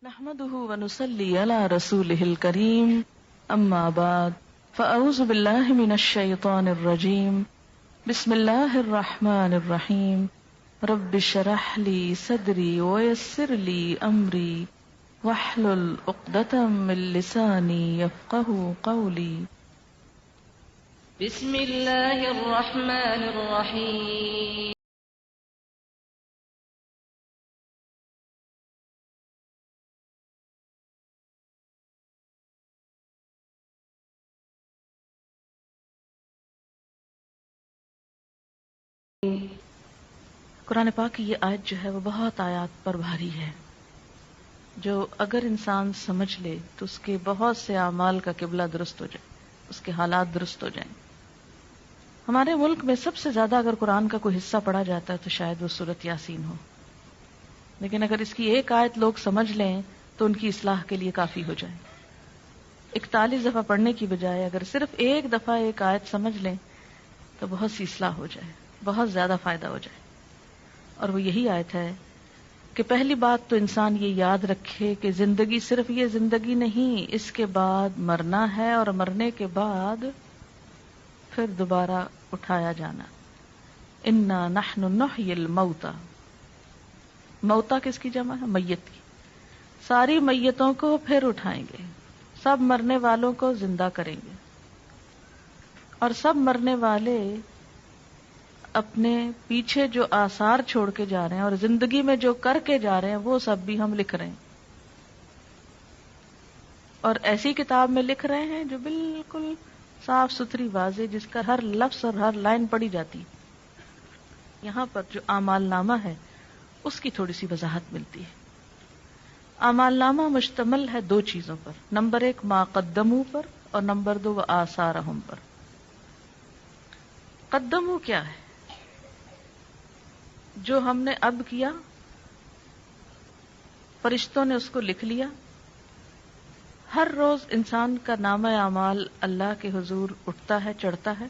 نحمده ونصلي على رسوله الكريم اما بعد فاعوذ بالله من الشيطان الرجيم بسم الله الرحمن الرحيم رب اشرح لي صدري ويسر لي امري واحلل عقدة من لساني يفقهوا قولي بسم الله الرحمن الرحيم قرآن پاک کی یہ آیت جو ہے وہ بہت آیات پر بھاری ہے، جو اگر انسان سمجھ لے تو اس کے بہت سے اعمال کا قبلہ درست ہو جائے، اس کے حالات درست ہو جائیں۔ ہمارے ملک میں سب سے زیادہ اگر قرآن کا کوئی حصہ پڑھا جاتا ہے تو شاید وہ سورۃ یاسین ہو، لیکن اگر اس کی ایک آیت لوگ سمجھ لیں تو ان کی اصلاح کے لیے کافی ہو جائے۔ 41 دفعہ پڑھنے کی بجائے اگر صرف ایک دفعہ ایک آیت سمجھ لیں تو بہت سی اصلاح ہو جائے، بہت زیادہ فائدہ ہو جائے۔ اور وہ یہی آیت ہے کہ پہلی بات تو انسان یہ یاد رکھے کہ زندگی صرف یہ زندگی نہیں، اس کے بعد مرنا ہے، اور مرنے کے بعد پھر دوبارہ اٹھایا جانا۔ انا نحن نحیی الموتى، موتا کس کی جمع ہے؟ میت کی۔ ساری میتوں کو پھر اٹھائیں گے، سب مرنے والوں کو زندہ کریں گے، اور سب مرنے والے اپنے پیچھے جو آثار چھوڑ کے جا رہے ہیں اور زندگی میں جو کر کے جا رہے ہیں وہ سب بھی ہم لکھ رہے ہیں، اور ایسی کتاب میں لکھ رہے ہیں جو بالکل صاف ستھری واضح، جس کا ہر لفظ اور ہر لائن پڑھی جاتی۔ یہاں پر جو اعمال نامہ ہے اس کی تھوڑی سی وضاحت ملتی ہے۔ اعمال نامہ مشتمل ہے دو چیزوں پر، نمبر 1 ما قدموا پر، اور نمبر 2 وآثارہم پر۔ قدموا کیا ہے؟ جو ہم نے اب کیا، فرشتوں نے اس کو لکھ لیا۔ ہر روز انسان کا نامہ اعمال اللہ کے حضور اٹھتا ہے، چڑھتا ہے۔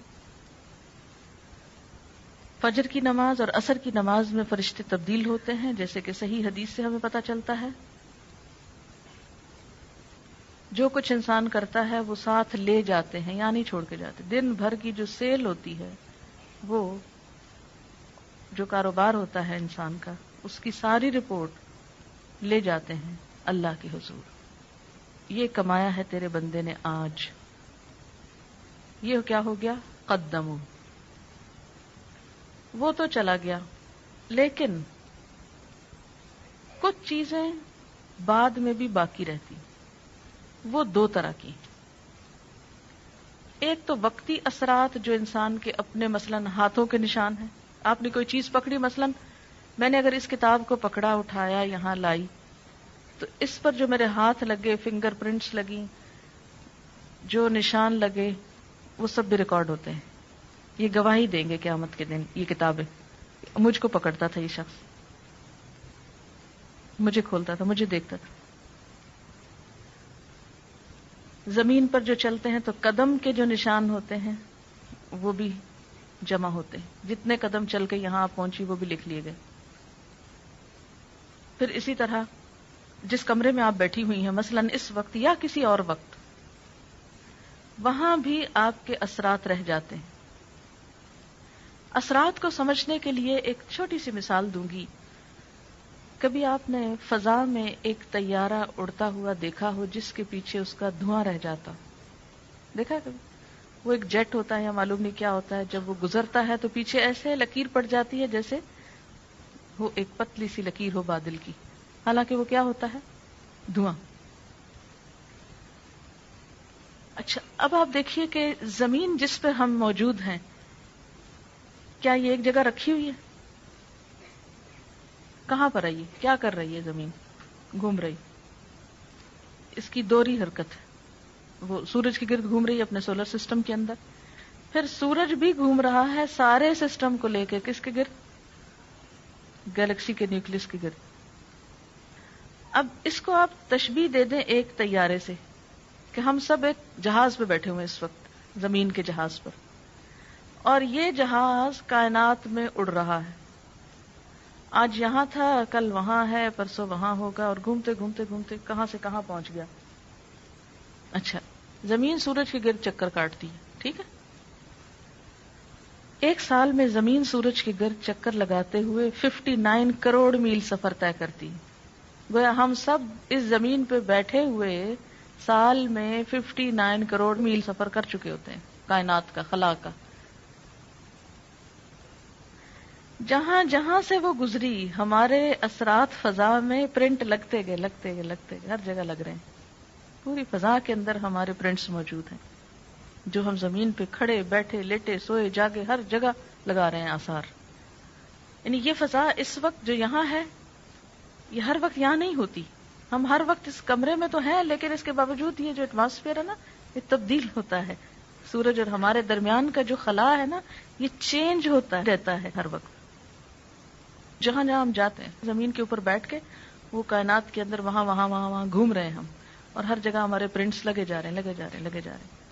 فجر کی نماز اور عصر کی نماز میں فرشتے تبدیل ہوتے ہیں، جیسے کہ صحیح حدیث سے ہمیں پتہ چلتا ہے۔ جو کچھ انسان کرتا ہے وہ ساتھ لے جاتے ہیں، یا نہیں چھوڑ کے جاتے۔ دن بھر کی جو سیل ہوتی ہے، وہ جو کاروبار ہوتا ہے انسان کا، اس کی ساری رپورٹ لے جاتے ہیں اللہ کے حضور۔ یہ کمایا ہے تیرے بندے نے آج، یہ کیا ہو گیا؟ قدموا۔ وہ تو چلا گیا، لیکن کچھ چیزیں بعد میں بھی باقی رہتی، وہ دو طرح کی۔ ایک تو وقتی اثرات جو انسان کے اپنے مثلاً ہاتھوں کے نشان ہیں۔ آپ نے کوئی چیز پکڑی، مثلاً میں نے اگر اس کتاب کو پکڑا، اٹھایا، یہاں لائی، تو اس پر جو میرے ہاتھ لگے، فنگر پرنٹس لگی، جو نشان لگے، وہ سب بھی ریکارڈ ہوتے ہیں۔ یہ گواہی دیں گے قیامت کے دن یہ کتابیں، مجھ کو پکڑتا تھا یہ شخص، مجھے کھولتا تھا، مجھے دیکھتا تھا۔ زمین پر جو چلتے ہیں تو قدم کے جو نشان ہوتے ہیں وہ بھی جمع ہوتے ہیں، جتنے قدم چل کے یہاں آپ پہنچی وہ بھی لکھ لیے گئے۔ پھر اسی طرح جس کمرے میں آپ بیٹھی ہوئی ہیں مثلاً اس وقت یا کسی اور وقت، وہاں بھی آپ کے اثرات رہ جاتے ہیں۔ اثرات کو سمجھنے کے لیے ایک چھوٹی سی مثال دوں گی۔ کبھی آپ نے فضا میں ایک طیارہ اڑتا ہوا دیکھا ہو جس کے پیچھے اس کا دھواں رہ جاتا؟ دیکھا کبھی؟ وہ ایک جیٹ ہوتا ہے یا معلوم نہیں کیا ہوتا ہے، جب وہ گزرتا ہے تو پیچھے ایسے لکیر پڑ جاتی ہے جیسے وہ ایک پتلی سی لکیر ہو بادل کی، حالانکہ وہ کیا ہوتا ہے؟ دھواں۔ اچھا، اب آپ دیکھیے کہ زمین جس پہ ہم موجود ہیں، کیا یہ ایک جگہ رکھی ہوئی ہے؟ کہاں پر ہے یہ؟ کیا کر رہی ہے زمین؟ گھوم رہی۔ اس کی دوہری حرکت ہے، وہ سورج کے گرد گھوم رہی ہے اپنے سولر سسٹم کے اندر، پھر سورج بھی گھوم رہا ہے سارے سسٹم کو لے کے، کس کے گرد؟ گیلیکسی کے نیوکلس کے گرد۔ اب اس کو آپ تشبیہ دے دیں ایک طیارے سے، کہ ہم سب ایک جہاز پہ بیٹھے ہوئے اس وقت، زمین کے جہاز پر، اور یہ جہاز کائنات میں اڑ رہا ہے۔ آج یہاں تھا، کل وہاں ہے، پرسوں وہاں ہوگا، اور گھومتے گھومتے گھومتے کہاں سے کہاں پہنچ گیا. اچھا، زمین سورج کے گرد چکر کاٹتی ہے، ٹھیک ہے. ایک سال میں زمین سورج کے گرد چکر لگاتے ہوئے 59 کروڑ میل سفر طے کرتی ہے. گویا ہم سب اس زمین پہ بیٹھے ہوئے سال میں 59 کروڑ میل سفر کر چکے ہوتے ہیں کائنات کا، خلا کا. جہاں جہاں سے وہ گزری ہمارے اثرات فضا میں پرنٹ لگتے گئے لگتے گئے لگتے گئے، ہر جگہ لگ رہے ہیں. پوری فضا کے اندر ہمارے پرنٹس موجود ہیں جو ہم زمین پہ کھڑے بیٹھے لیٹے سوئے جاگے ہر جگہ لگا رہے ہیں آثار. یعنی یہ فضا اس وقت جو یہاں ہے یہ ہر وقت یہاں نہیں ہوتی. ہم ہر وقت اس کمرے میں تو ہیں، لیکن اس کے باوجود یہ جو ایٹماسفیئر ہے نا یہ تبدیل ہوتا ہے. سورج اور ہمارے درمیان کا جو خلا ہے نا یہ چینج ہوتا رہتا ہے ہر وقت. جہاں جہاں ہم جاتے ہیں زمین کے اوپر بیٹھ کے وہ کائنات کے اندر وہاں وہاں وہاں وہاں گھوم رہے ہیں ہم، اور ہر جگہ ہمارے پرنٹس لگے جا رہے ہیں لگے جا رہے ہیں لگے جا رہے ہیں.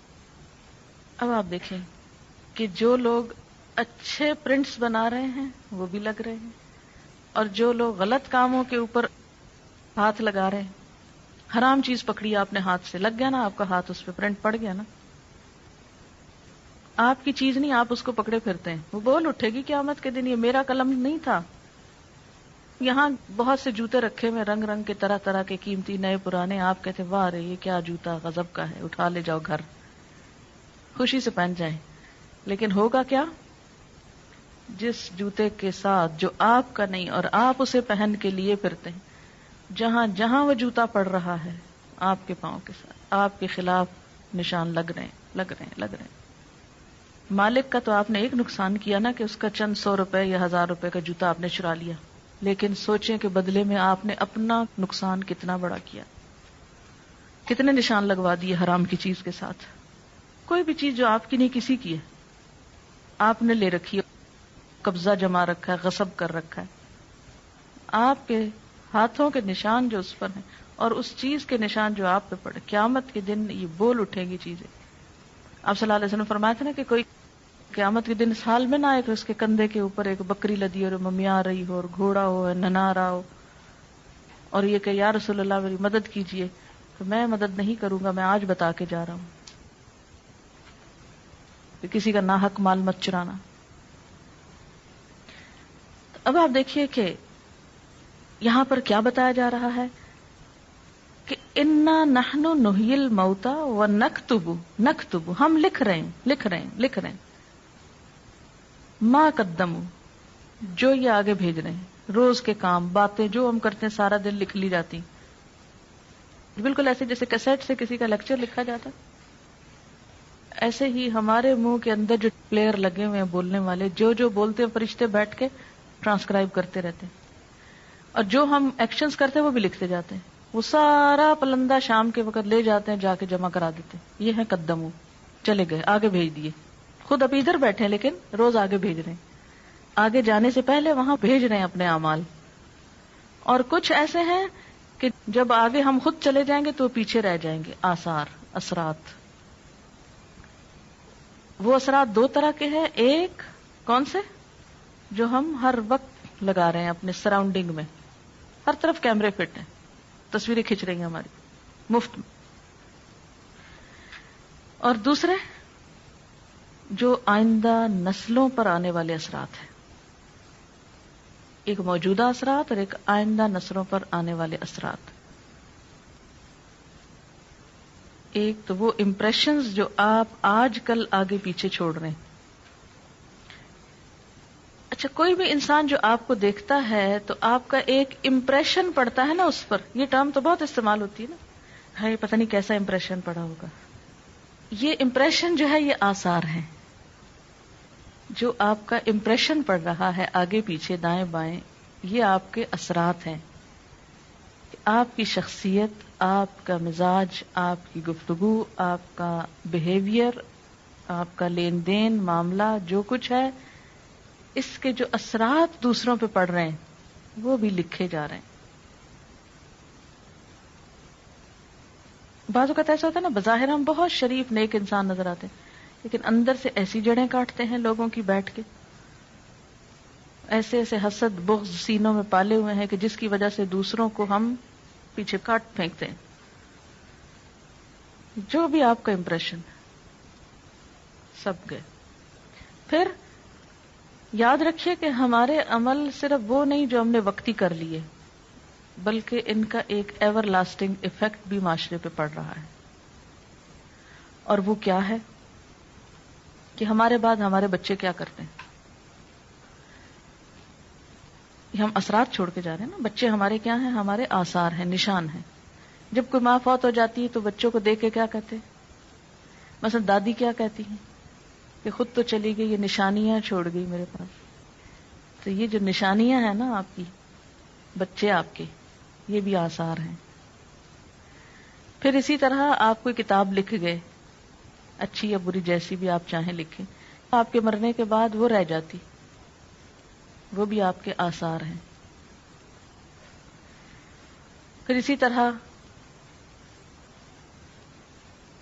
اب آپ دیکھیں کہ جو لوگ اچھے پرنٹس بنا رہے ہیں وہ بھی لگ رہے ہیں، اور جو لوگ غلط کاموں کے اوپر ہاتھ لگا رہے ہیں، حرام چیز پکڑی آپ نے ہاتھ سے، لگ گیا نا آپ کا ہاتھ، اس پہ پرنٹ پڑ گیا نا. آپ کی چیز نہیں، آپ اس کو پکڑے پھرتے ہیں، وہ بول اٹھے گی قیامت کے دن یہ میرا قلم نہیں تھا. یہاں بہت سے جوتے رکھے ہوئے رنگ رنگ کے، طرح طرح کے، قیمتی نئے پرانے. آپ کہتے واہ رے یہ کیا جوتا غضب کا ہے، اٹھا لے جاؤ گھر، خوشی سے پہن جائیں. لیکن ہوگا کیا؟ جس جوتے کے ساتھ جو آپ کا نہیں اور آپ اسے پہن کے لیے پھرتے ہیں، جہاں جہاں وہ جوتا پڑ رہا ہے آپ کے پاؤں کے ساتھ آپ کے خلاف نشان لگ رہے ہیں لگ رہے ہیں لگ رہے ہیں. مالک کا تو آپ نے ایک نقصان کیا نا کہ اس کا چند 100 روپے یا 1000 روپے کا جوتا آپ نے چرا لیا، لیکن سوچیں کہ بدلے میں آپ نے اپنا نقصان کتنا بڑا کیا، کتنے نشان لگوا دیے حرام کی چیز کے ساتھ. کوئی بھی چیز جو آپ کی نہیں کسی کی ہے، آپ نے لے رکھی ہے، قبضہ جما رکھا ہے، غصب کر رکھا ہے، آپ کے ہاتھوں کے نشان جو اس پر ہیں اور اس چیز کے نشان جو آپ پہ پڑے، قیامت کے دن یہ بول اٹھیں گی چیزیں. آپ صلی اللہ علیہ وسلم فرمایا تھا نا کہ کوئی قیامت کے دن اس حال میں نہ آئے کہ اس کے کندھے کے اوپر ایک بکری لدی اور ممیا رہی ہو اور گھوڑا ہو ننا رہا ہو اور یہ کہ یا رسول اللہ میری مدد کیجئے، تو میں مدد نہیں کروں گا، میں آج بتا کے جا رہا ہوں کہ کسی کا ناحق مال مت چرانا. اب آپ دیکھیے کہ یہاں پر کیا بتایا جا رہا ہے کہ انا نحن نحیی الموتى ونکتب ہم لکھ رہے ہیں ما قدموا جو یہ آگے بھیج رہے ہیں، روز کے کام باتیں جو ہم کرتے ہیں سارا دن لکھ لی جاتی، بالکل ایسے جیسے کیسٹ سے کسی کا لیکچر لکھا جاتا. ایسے ہی ہمارے منہ کے اندر جو پلیئر لگے ہوئے ہیں بولنے والے، جو جو بولتے ہیں فرشتے بیٹھ کے ٹرانسکرائب کرتے رہتے ہیں، اور جو ہم ایکشنز کرتے ہیں وہ بھی لکھتے جاتے ہیں. وہ سارا پلندہ شام کے وقت لے جاتے ہیں، جا کے جمع کرا دیتے ہیں. یہ ہے قدمو، چلے گئے آگے بھیج دیے. خود اب ادھر بیٹھے ہیں لیکن روز آگے بھیج رہے ہیں، آگے جانے سے پہلے وہاں بھیج رہے ہیں اپنے اعمال. اور کچھ ایسے ہیں کہ جب آگے ہم خود چلے جائیں گے تو پیچھے رہ جائیں گے آثار، اثرات. وہ اثرات دو طرح کے ہیں. ایک کون سے؟ جو ہم ہر وقت لگا رہے ہیں اپنے سراؤنڈنگ میں، ہر طرف کیمرے فٹ ہیں، تصویریں کھینچ رہی ہیں ہماری مفت میں. اور دوسرے جو آئندہ نسلوں پر آنے والے اثرات ہیں، ایک موجودہ اثرات اور ایک آئندہ نسلوں پر آنے والے اثرات. ایک تو وہ امپریشنز جو آپ آج کل آگے پیچھے چھوڑ رہے ہیں. اچھا، کوئی بھی انسان جو آپ کو دیکھتا ہے تو آپ کا ایک امپریشن پڑتا ہے نا اس پر. یہ ٹرم تو بہت استعمال ہوتی ہے نا، ہے پتہ نہیں کیسا امپریشن پڑا ہوگا. یہ امپریشن جو ہے یہ آثار ہیں. جو آپ کا امپریشن پڑ رہا ہے آگے پیچھے دائیں بائیں، یہ آپ کے اثرات ہیں. آپ کی شخصیت، آپ کا مزاج، آپ کی گفتگو، آپ کا بیہیویئر، آپ کا لین دین معاملہ، جو کچھ ہے، اس کے جو اثرات دوسروں پہ پڑ رہے ہیں وہ بھی لکھے جا رہے ہیں. بعض اوقات ایسا ہوتا ہے نا، بظاہر ہم بہت شریف نیک انسان نظر آتے ہیں لیکن اندر سے ایسی جڑیں کاٹتے ہیں لوگوں کی بیٹھ کے، ایسے ایسے حسد بغض سینوں میں پالے ہوئے ہیں کہ جس کی وجہ سے دوسروں کو ہم پیچھے کاٹ پھینکتے ہیں. جو بھی آپ کا امپریشن سب گئے. پھر یاد رکھیے کہ ہمارے عمل صرف وہ نہیں جو ہم نے وقتی کر لیے، بلکہ ان کا ایک ایور لاسٹنگ ایفیکٹ بھی معاشرے پہ پڑ رہا ہے. اور وہ کیا ہے کہ ہمارے بعد ہمارے بچے کیا کرتے ہیں. یہ ہم اثرات چھوڑ کے جا رہے ہیں نا. بچے ہمارے کیا ہیں؟ ہمارے آثار ہیں، نشان ہیں. جب کوئی ماں فوت ہو جاتی ہے تو بچوں کو دیکھ کے کیا کہتے ہیں؟ مثلا دادی کیا کہتی ہیں کہ خود تو چلی گئی، یہ نشانیاں چھوڑ گئی میرے پاس. تو یہ جو نشانیاں ہیں نا آپ کی، بچے آپ کے، یہ بھی آثار ہیں. پھر اسی طرح آپ کوئی کتاب لکھ گئے، اچھی یا بری جیسی بھی آپ چاہیں لکھیں، آپ کے مرنے کے بعد وہ رہ جاتی، وہ بھی آپ کے آثار ہیں. پھر اسی طرح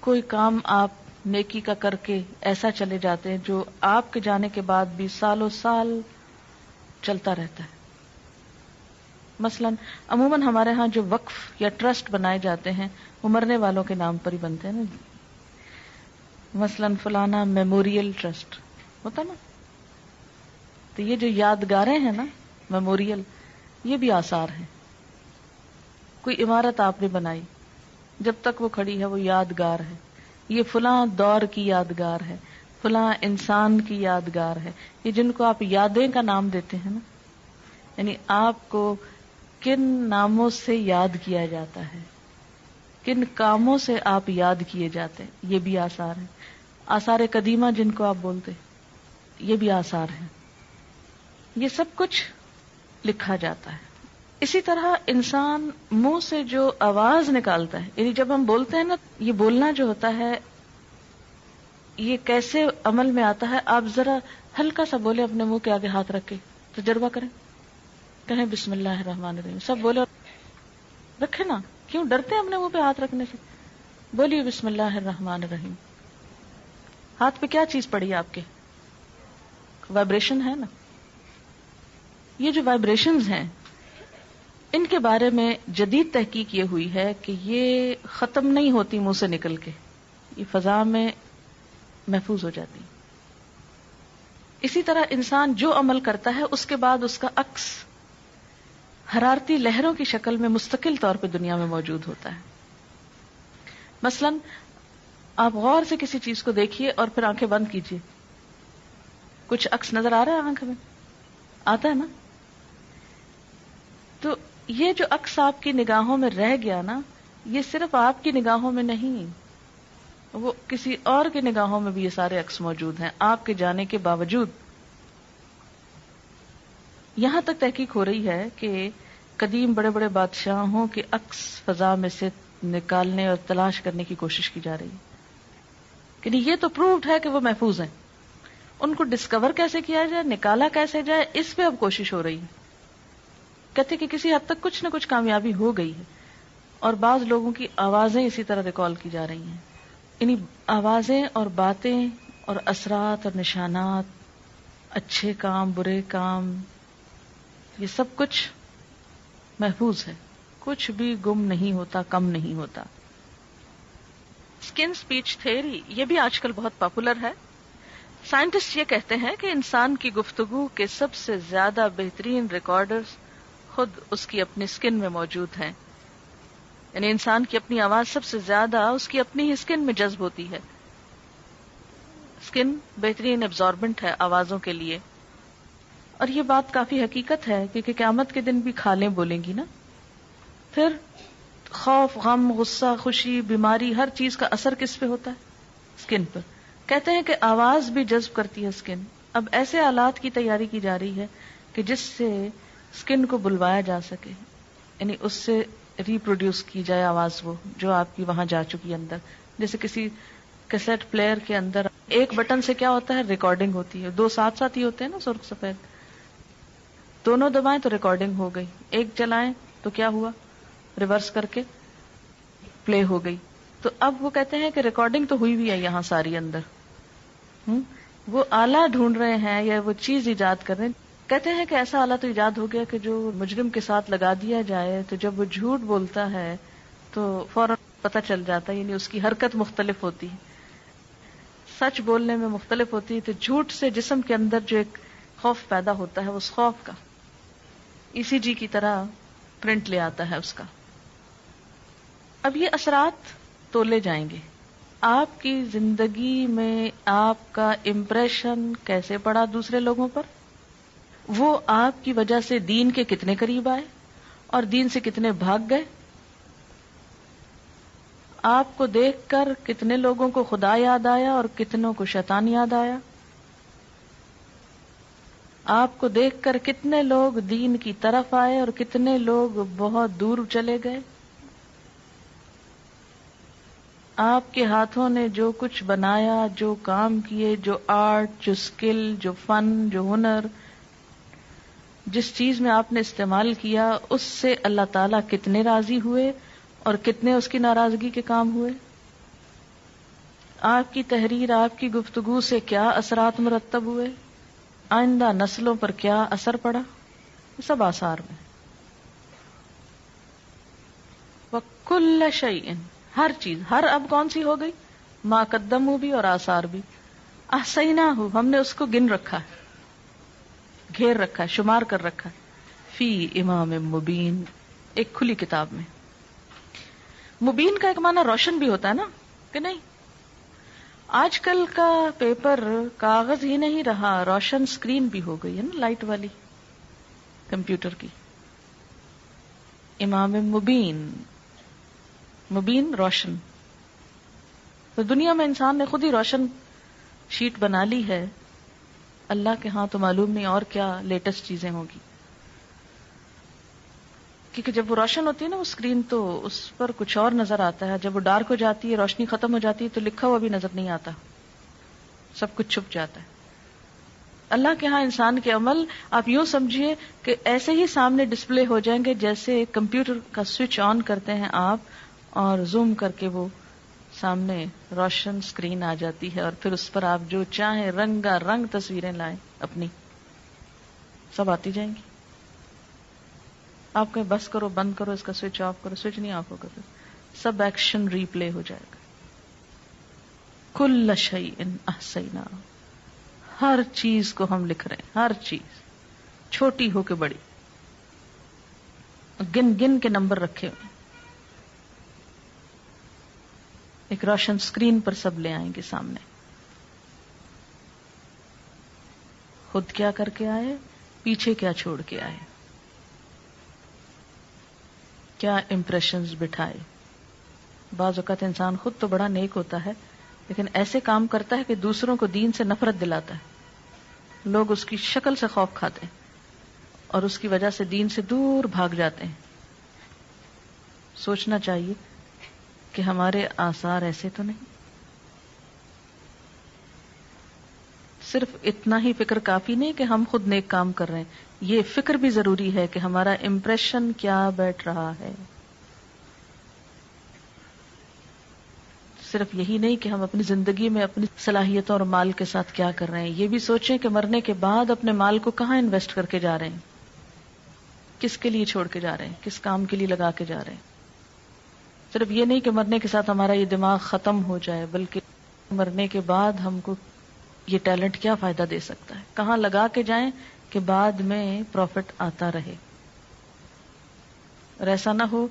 کوئی کام آپ نیکی کا کر کے ایسا چلے جاتے ہیں جو آپ کے جانے کے بعد بھی سالوں سال چلتا رہتا ہے. مثلا عموماً ہمارے ہاں جو وقف یا ٹرسٹ بنائے جاتے ہیں وہ مرنے والوں کے نام پر ہی بنتے ہیں نا. مثلا فلانا میموریل ٹرسٹ ہوتا نا. تو یہ جو یادگاریں ہیں نا، میموریل، یہ بھی آثار ہیں. کوئی عمارت آپ نے بنائی، جب تک وہ کھڑی ہے وہ یادگار ہے. یہ فلاں دور کی یادگار ہے، فلاں انسان کی یادگار ہے. یہ جن کو آپ یادیں کا نام دیتے ہیں نا، یعنی آپ کو کن ناموں سے یاد کیا جاتا ہے، کن کاموں سے آپ یاد کیے جاتے ہیں، یہ بھی آثار ہیں. آثار قدیمہ جن کو آپ بولتے، یہ بھی آثار ہیں. یہ سب کچھ لکھا جاتا ہے. اسی طرح انسان منہ سے جو آواز نکالتا ہے، یعنی جب ہم بولتے ہیں نا، یہ بولنا جو ہوتا ہے یہ کیسے عمل میں آتا ہے. آپ ذرا ہلکا سا بولے، اپنے منہ کے آگے ہاتھ رکھ کے تجربہ کریں، کہیں بسم اللہ الرحمن الرحیم، سب بولے، رکھے نا. کیوں ڈرتے ہیں اپنے منہ پہ ہاتھ رکھنے سے؟ بولیے بسم اللہ الرحمن الرحیم. ہاتھ پہ کیا چیز پڑی آپ کے؟ وائبریشن ہے نا. یہ جو وائبریشنز ہیں ان کے بارے میں جدید تحقیق یہ ہوئی ہے کہ یہ ختم نہیں ہوتی منہ سے نکل کے، یہ فضا میں محفوظ ہو جاتی. اسی طرح انسان جو عمل کرتا ہے اس کے بعد اس کا عکس حرارتی لہروں کی شکل میں مستقل طور پہ دنیا میں موجود ہوتا ہے. مثلا آپ غور سے کسی چیز کو دیکھیے اور پھر آنکھیں بند کیجیے، کچھ عکس نظر آ رہا ہے آنکھ میں؟ آتا ہے نا. تو یہ جو عکس آپ کی نگاہوں میں رہ گیا نا، یہ صرف آپ کی نگاہوں میں نہیں، وہ کسی اور کی نگاہوں میں بھی یہ سارے عکس موجود ہیں آپ کے جانے کے باوجود. یہاں تک تحقیق ہو رہی ہے کہ قدیم بڑے بڑے بادشاہوں کے عکس فضا میں سے نکالنے اور تلاش کرنے کی کوشش کی جا رہی ہے کہ یہ تو پرووڈ ہے کہ وہ محفوظ ہیں. ان کو ڈسکور کیسے کیا جائے، نکالا کیسے جائے، اس پہ اب کوشش ہو رہی ہے. کہتے کہ کسی حد تک کچھ نہ کچھ کامیابی ہو گئی ہے، اور بعض لوگوں کی آوازیں اسی طرح ریکال کی جا رہی ہیں. انہی آوازیں اور باتیں اور اثرات اور نشانات، اچھے کام برے کام، یہ سب کچھ محفوظ ہے، کچھ بھی گم نہیں ہوتا، کم نہیں ہوتا. اسکن اسپیچ تھیوری یہ بھی آج کل بہت پاپولر ہے. سائنٹسٹ یہ کہتے ہیں کہ انسان کی گفتگو کے سب سے زیادہ بہترین ریکارڈرز خود اس کی اپنی اسکن میں موجود ہیں. یعنی انسان کی اپنی آواز سب سے زیادہ اس کی اپنی ہی اسکن میں جذب ہوتی ہے. اسکن بہترین ایبزاربنٹ ہے آوازوں کے لیے. اور یہ بات کافی حقیقت ہے کیونکہ قیامت کے دن بھی کھالیں بولیں گی نا. پھر خوف، غم، غصہ، خوشی، بیماری، ہر چیز کا اثر کس پہ ہوتا ہے؟ اسکن پر. کہتے ہیں کہ آواز بھی جذب کرتی ہے اسکن. اب ایسے آلات کی تیاری کی جا رہی ہے کہ جس سے اسکن کو بلوایا جا سکے، یعنی اس سے ریپروڈیوس کی جائے آواز، وہ جو آپ کی وہاں جا چکی اندر. جیسے کسی کیسٹ پلیئر کے اندر ایک بٹن سے کیا ہوتا ہے، ریکارڈنگ ہوتی ہے. دو ساتھ ساتھ ہی ہوتے ہیں نا، سرخ سفید، دونوں دبائیں تو ریکارڈنگ ہو گئی، ایک چلائیں تو کیا ہوا، ریورس کر کے پلے ہو گئی. تو اب وہ کہتے ہیں کہ ریکارڈنگ تو ہوئی بھی ہے یہاں ساری اندر. وہ آلہ ڈھونڈ رہے ہیں یا وہ چیز ایجاد کر رہے ہیں کہتے ہیں کہ ایسا حالت ایجاد ہو گیا کہ جو مجرم کے ساتھ لگا دیا جائے تو جب وہ جھوٹ بولتا ہے تو فوراً پتہ چل جاتا ہے، یعنی اس کی حرکت مختلف ہوتی ہے، سچ بولنے میں مختلف ہوتی ہے، تو جھوٹ سے جسم کے اندر جو ایک خوف پیدا ہوتا ہے اس خوف کا ECG کی طرح پرنٹ لے آتا ہے اس کا۔ اب یہ اثرات تولے جائیں گے، آپ کی زندگی میں آپ کا امپریشن کیسے پڑا دوسرے لوگوں پر، وہ آپ کی وجہ سے دین کے کتنے قریب آئے اور دین سے کتنے بھاگ گئے، آپ کو دیکھ کر کتنے لوگوں کو خدا یاد آیا اور کتنوں کو شیطان یاد آیا، آپ کو دیکھ کر کتنے لوگ دین کی طرف آئے اور کتنے لوگ بہت دور چلے گئے، آپ کے ہاتھوں نے جو کچھ بنایا، جو کام کیے، جو آرٹ، جو اسکل، جو فن، جو ہنر، جس چیز میں آپ نے استعمال کیا، اس سے اللہ تعالیٰ کتنے راضی ہوئے اور کتنے اس کی ناراضگی کے کام ہوئے، آپ کی تحریر، آپ کی گفتگو سے کیا اثرات مرتب ہوئے، آئندہ نسلوں پر کیا اثر پڑا، یہ سب آثار میں۔ وَكُلَّ شَيْءٍ، ہر چیز، ہر اب کون سی ہو گئی، ما قدموا بھی اور آثار بھی، احصیناہ، ہم نے اس کو گن رکھا ہے، گھیر رکھا ہے، شمار کر رکھا ہے، فی امام مبین، ایک کھلی کتاب میں۔ مبین کا ایک معنی روشن بھی ہوتا ہے نا، کہ نہیں؟ آج کل کا پیپر کاغذ ہی نہیں رہا، روشن اسکرین بھی ہو گئی ہے نا، لائٹ والی کمپیوٹر کی۔ امام مبین، مبین روشن، تو دنیا میں انسان نے خود ہی روشن شیٹ بنا لی ہے، اللہ کے ہاں تو معلوم نہیں اور کیا لیٹسٹ چیزیں ہوں گی، کیونکہ جب وہ روشن ہوتی ہے نا وہ اسکرین تو اس پر کچھ اور نظر آتا ہے، جب وہ ڈارک ہو جاتی ہے، روشنی ختم ہو جاتی ہے تو لکھا ہوا بھی نظر نہیں آتا، سب کچھ چھپ جاتا ہے۔ اللہ کے ہاں انسان کے عمل آپ یوں سمجھیے کہ ایسے ہی سامنے ڈسپلے ہو جائیں گے جیسے کمپیوٹر کا سوئچ آن کرتے ہیں آپ اور زوم کر کے وہ سامنے روشن اسکرین آ جاتی ہے، اور پھر اس پر آپ جو چاہیں رنگا رنگ تصویریں لائیں اپنی، سب آتی جائیں گی۔ آپ کہیں بس کرو، بند کرو، اس کا سوئچ آف کرو، سوئچ نہیں آف ہوگا، پھر سب ایکشن ریپلے ہو جائے گا۔ کل شیء احصینہ، ہر چیز کو ہم لکھ رہے ہیں، ہر چیز چھوٹی ہو کے بڑی، گن گن کے نمبر رکھے ہوئے، ایک روشن اسکرین پر سب لے آئیں گے سامنے۔ خود کیا کر کے آئے، پیچھے کیا چھوڑ کے آئے، کیا امپریشنز بٹھائے۔ بعض اوقات انسان خود تو بڑا نیک ہوتا ہے لیکن ایسے کام کرتا ہے کہ دوسروں کو دین سے نفرت دلاتا ہے، لوگ اس کی شکل سے خوف کھاتے ہیں اور اس کی وجہ سے دین سے دور بھاگ جاتے ہیں۔ سوچنا چاہیے کہ ہمارے آثار ایسے تو نہیں۔ صرف اتنا ہی فکر کافی نہیں کہ ہم خود نیک کام کر رہے ہیں، یہ فکر بھی ضروری ہے کہ ہمارا امپریشن کیا بیٹھ رہا ہے۔ صرف یہی نہیں کہ ہم اپنی زندگی میں اپنی صلاحیتوں اور مال کے ساتھ کیا کر رہے ہیں، یہ بھی سوچیں کہ مرنے کے بعد اپنے مال کو کہاں انویسٹ کر کے جا رہے ہیں، کس کے لیے چھوڑ کے جا رہے ہیں، کس کام کے لیے لگا کے جا رہے ہیں۔ صرف یہ نہیں کہ مرنے کے ساتھ ہمارا یہ دماغ ختم ہو جائے، بلکہ مرنے کے بعد ہم کو یہ ٹیلنٹ کیا فائدہ دے سکتا ہے، کہاں لگا کے جائیں کہ بعد میں پروفٹ آتا رہے، اور ایسا نہ ہو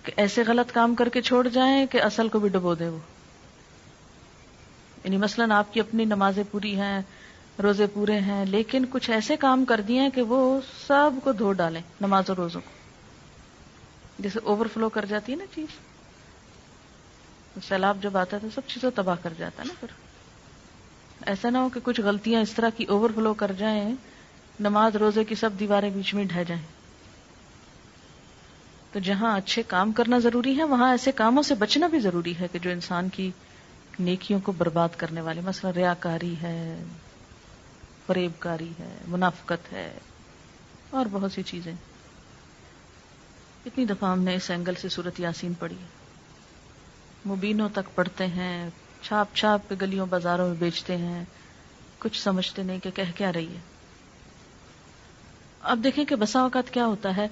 کہ ایسے غلط کام کر کے چھوڑ جائیں کہ اصل کو بھی ڈبو دے وہ۔ یعنی مثلاً آپ کی اپنی نمازیں پوری ہیں، روزے پورے ہیں، لیکن کچھ ایسے کام کر دیے ہیں کہ وہ سب کو دھو ڈالیں، نماز اور روزوں کو، جیسے اوور فلو کر جاتی ہے نا چیز، سیلاب جب آتا ہے تو سب چیزوں تباہ کر جاتا ہے نا۔ پھر ایسا نہ ہو کہ کچھ غلطیاں اس طرح کی اوور فلو کر جائیں، نماز روزے کی سب دیواریں بیچ میں ڈھہ جائیں۔ تو جہاں اچھے کام کرنا ضروری ہے وہاں ایسے کاموں سے بچنا بھی ضروری ہے کہ جو انسان کی نیکیوں کو برباد کرنے والے، مثلا ریاکاری ہے، فریب کاری ہے، منافقت ہے، اور بہت سی چیزیں۔ کتنی دفعہ ہم نے اس اینگل سے سورۃ یاسین پڑھی ہے، مبینوں تک پڑھتے ہیں، چھاپ چھاپ کے گلیوں بازاروں میں بیچتے ہیں، کچھ سمجھتے نہیں کہ کہہ کیا رہی ہے۔ اب دیکھیں کہ بسا اوقات کیا ہوتا ہے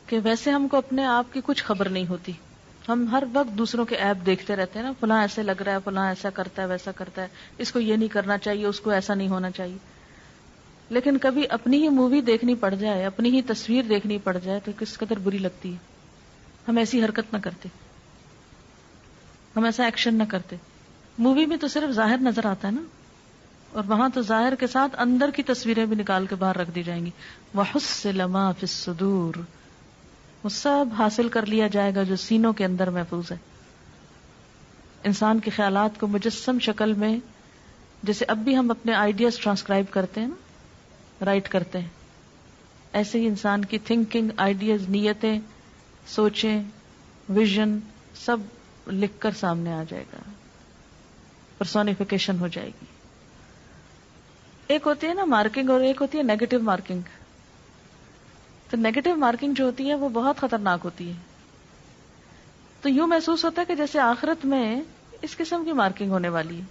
کہ ویسے ہم کو اپنے آپ کی کچھ خبر نہیں ہوتی، ہم ہر وقت دوسروں کے ایپ دیکھتے رہتے ہیں نا، فلاں ایسے لگ رہا ہے، فلاں ایسا کرتا ہے، ویسا کرتا ہے، اس کو یہ نہیں کرنا چاہیے، اس کو ایسا نہیں ہونا چاہیے. لیکن کبھی اپنی ہی مووی دیکھنی پڑ جائے، اپنی ہی تصویر دیکھنی پڑ جائے تو کس قدر بری لگتی ہے. ہم ایسی حرکت نہ کرتے، ہم ایسا ایکشن نہ کرتے. مووی میں تو صرف ظاہر نظر آتا ہے نا، اور وہاں تو ظاہر کے ساتھ اندر کی تصویریں بھی نکال کے باہر رکھ دی جائیں گی. وَحُصِّلَ مَا فِي الصُّدُورِ، وہ سب حاصل کر لیا جائے گا جو سینوں کے اندر محفوظ ہے. انسان کے خیالات کو مجسم شکل میں، جیسے اب بھی ہم اپنے آئیڈیاز ٹرانسکرائب کرتے ہیں نا، رائٹ کرتے ہیں، ایسے ہی انسان کی تھنکنگ، آئیڈیاز، نیتیں، سوچیں، ویژن سب لکھ کر سامنے آ جائے گا، پرسونیفیکیشن ہو جائے گی. ایک ہوتی ہے نا مارکنگ اور ایک ہوتی ہے نیگیٹو مارکنگ. تو نیگیٹو مارکنگ جو ہوتی ہے وہ بہت خطرناک ہوتی ہے. تو یوں محسوس ہوتا ہے کہ جیسے آخرت میں اس قسم کی مارکنگ ہونے والی ہے.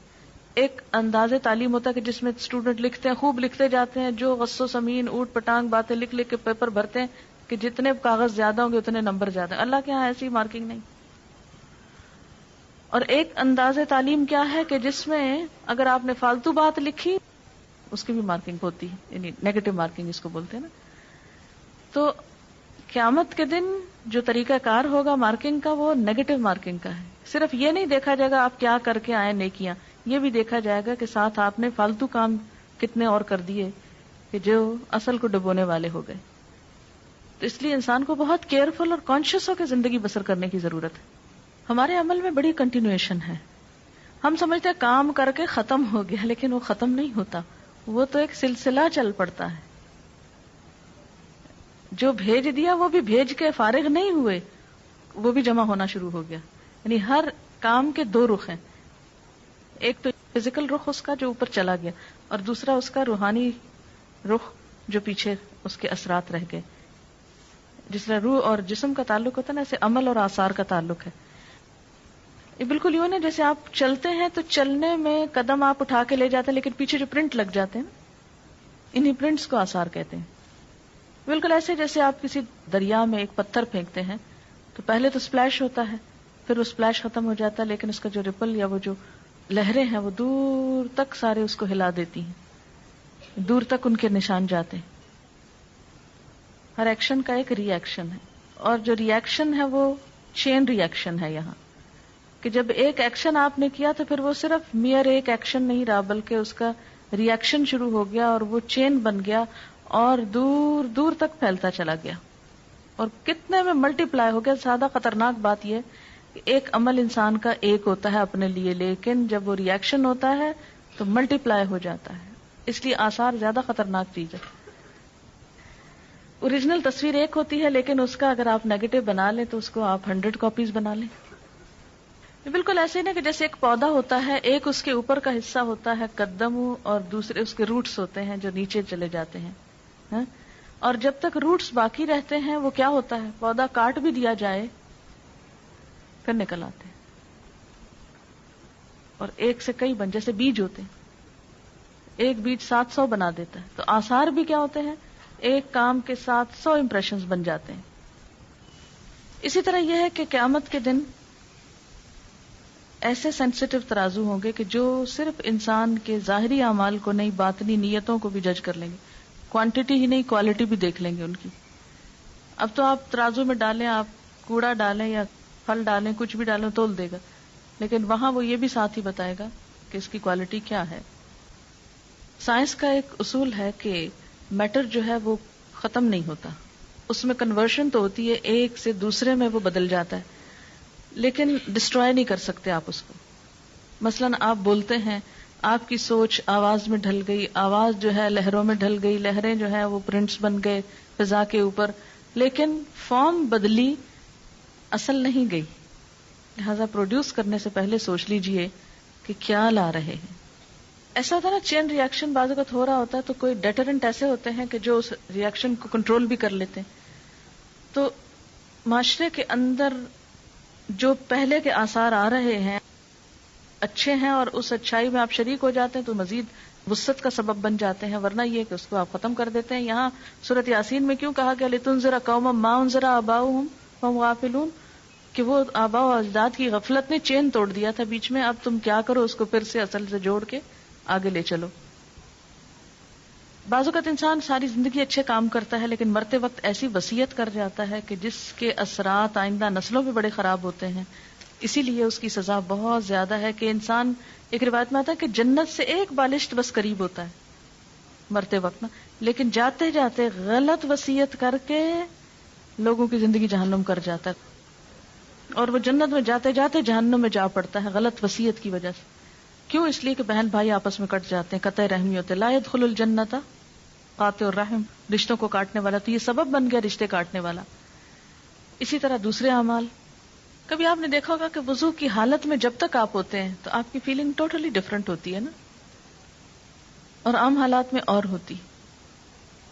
ایک انداز تعلیم ہوتا ہے کہ جس میں اسٹوڈنٹ لکھتے ہیں، خوب لکھتے جاتے ہیں، جو غص و سمین اوٹ پٹانگ باتیں لکھ لکھ کے پیپر بھرتے ہیں کہ جتنے کاغذ زیادہ ہوں گے اتنے نمبر زیادہ. اللہ کے ہاں ایسی مارکنگ نہیں. اور ایک انداز تعلیم کیا ہے کہ جس میں اگر آپ نے فالتو بات لکھی اس کی بھی مارکنگ ہوتی ہے، یعنی نیگیٹو مارکنگ اس کو بولتے ہیں نا. تو قیامت کے دن جو طریقہ کار ہوگا مارکنگ کا وہ نیگیٹو مارکنگ کا ہے. صرف یہ نہیں دیکھا جائے گا آپ کیا کر کے آئے نیکیاں، یہ بھی دیکھا جائے گا کہ ساتھ آپ نے فالتو کام کتنے اور کر دیے کہ جو اصل کو ڈبونے والے ہو گئے. تو اس لیے انسان کو بہت کیئرفل اور کانشیس ہو کے زندگی بسر کرنے کی ضرورت ہے. ہمارے عمل میں بڑی کنٹینویشن ہے. ہم سمجھتے ہیں کام کر کے ختم ہو گیا، لیکن وہ ختم نہیں ہوتا، وہ تو ایک سلسلہ چل پڑتا ہے. جو بھیج دیا وہ بھی بھیج کے فارغ نہیں ہوئے، وہ بھی جمع ہونا شروع ہو گیا. یعنی ہر کام کے دو رخ ہیں، ایک تو فزیکل رخ اس کا جو اوپر چلا گیا، اور دوسرا اس کا روحانی رخ جو پیچھے اس کے اثرات رہ گئے. جس طرح روح اور جسم کا تعلق ہوتا ہے نا، ایسے عمل اور آثار کا تعلق ہے. یہ بالکل یوں ہے جیسے آپ چلتے ہیں تو چلنے میں قدم آپ اٹھا کے لے جاتے ہیں، لیکن پیچھے جو پرنٹ لگ جاتے ہیں انہی پرنٹس کو آثار کہتے ہیں. بالکل ایسے جیسے آپ کسی دریا میں ایک پتھر پھینکتے ہیں تو پہلے تو سپلیش ہوتا ہے، پھر وہ سپلیش ختم ہو جاتا ہے، لیکن اس کا جو ریپل یا وہ جو لہریں ہیں وہ دور تک سارے اس کو ہلا دیتی ہیں، دور تک ان کے نشان جاتے ہیں. ہر ایکشن کا ایک ری ایکشن ہے، اور جو ری ایکشن ہے وہ چین ری ایکشن ہے. یہاں کہ جب ایک ایکشن آپ نے کیا تو پھر وہ صرف میئر ایک ایکشن نہیں رہا، بلکہ اس کا ری ایکشن شروع ہو گیا اور وہ چین بن گیا اور دور دور تک پھیلتا چلا گیا، اور کتنے میں ملٹی پلائی ہو گیا. زیادہ خطرناک بات یہ کہ ایک عمل انسان کا ایک ہوتا ہے اپنے لیے، لیکن جب وہ ری ایکشن ہوتا ہے تو ملٹی پلائی ہو جاتا ہے. اس لیے آثار زیادہ خطرناک چیز ہے. اوریجنل تصویر ایک ہوتی ہے، لیکن اس کا اگر آپ نیگیٹو بنا لیں تو اس کو آپ 100 کاپیز بنا لیں. بالکل ایسے ہی نا کہ جیسے ایک پودا ہوتا ہے، ایک اس کے اوپر کا حصہ ہوتا ہے قدم، اور دوسرے اس کے روٹس ہوتے ہیں جو نیچے چلے جاتے ہیں. اور جب تک روٹس باقی رہتے ہیں وہ کیا ہوتا ہے، پودا کاٹ بھی دیا جائے پھر نکل آتے ہیں. اور ایک سے کئی بن، جیسے بیج ہوتے ہیں، ایک بیج 700 بنا دیتا ہے. تو آثار بھی کیا ہوتے ہیں، ایک کام کے 700 امپریشنز بن جاتے ہیں. اسی طرح یہ ہے کہ قیامت کے دن ایسے سینسیٹیو ترازو ہوں گے کہ جو صرف انسان کے ظاہری اعمال کو نہیں، باطنی نیتوں کو بھی جج کر لیں گے. کوانٹٹی ہی نہیں، کوالٹی بھی دیکھ لیں گے ان کی. اب تو آپ ترازو میں ڈالیں، آپ کوڑا ڈالیں یا پھل ڈالیں، کچھ بھی ڈالیں تول دے گا، لیکن وہاں وہ یہ بھی ساتھ ہی بتائے گا کہ اس کی کوالٹی کیا ہے. سائنس کا ایک اصول ہے کہ میٹر جو ہے وہ ختم نہیں ہوتا، اس میں کنورژن تو ہوتی ہے، ایک سے دوسرے میں وہ بدل جاتا ہے، لیکن ڈسٹرائے نہیں کر سکتے آپ اس کو. مثلاً آپ بولتے ہیں، آپ کی سوچ آواز میں ڈھل گئی، آواز جو ہے لہروں میں ڈھل گئی، لہریں جو ہے وہ پرنٹس بن گئے فضا کے اوپر، لیکن فارم بدلی، اصل نہیں گئی. لہذا پروڈیوس کرنے سے پہلے سوچ لیجئے کہ کیا لا رہے ہیں. ایسا ہوتا ہے نا چین ری ایکشن بعض اوقات ہو رہا ہوتا ہے تو کوئی ڈیٹرنٹ ایسے ہوتے ہیں کہ جو اس ری ایکشن کو کنٹرول بھی کر لیتے ہیں. تو معاشرے کے اندر جو پہلے کے آثار آ رہے ہیں اچھے ہیں اور اس اچھائی میں آپ شریک ہو جاتے ہیں تو مزید وسعت کا سبب بن جاتے ہیں، ورنہ یہ کہ اس کو آپ ختم کر دیتے ہیں. یہاں سورۃ یاسین میں کیوں کہا گیا لتنذر قوما ما انذر آباؤہم فہم غافلون، کہ وہ آباء و اجداد کی غفلت نے چین توڑ دیا تھا بیچ میں، اب تم کیا کرو اس کو پھر سے اصل سے جوڑ کے آگے لے چلو. بعض اوقات انسان ساری زندگی اچھے کام کرتا ہے لیکن مرتے وقت ایسی وصیت کر جاتا ہے کہ جس کے اثرات آئندہ نسلوں پہ بڑے خراب ہوتے ہیں. اسی لیے اس کی سزا بہت زیادہ ہے کہ انسان، ایک روایت میں آتا ہے کہ جنت سے ایک بالشت بس قریب ہوتا ہے مرتے وقت نا، لیکن جاتے جاتے غلط وصیت کر کے لوگوں کی زندگی جہنم کر جاتا ہے، اور وہ جنت میں جاتے جاتے جہنم میں جا پڑتا ہے غلط وصیت کی وجہ سے. کیوں؟ اس لیے کہ بہن بھائی آپس میں کٹ جاتے ہیں، قطع رحمی ہوتے. لا يدخل الجنت قاطع الرحم، رشتوں کو کاٹنے والا، تو یہ سبب بن گیا رشتے کاٹنے والا. اسی طرح دوسرے اعمال، کبھی آپ نے دیکھا ہوگا کہ وضو کی حالت میں جب تک آپ ہوتے ہیں تو آپ کی فیلنگ ٹوٹلی ڈفرنٹ ہوتی ہے نا، اور عام حالات میں اور ہوتی.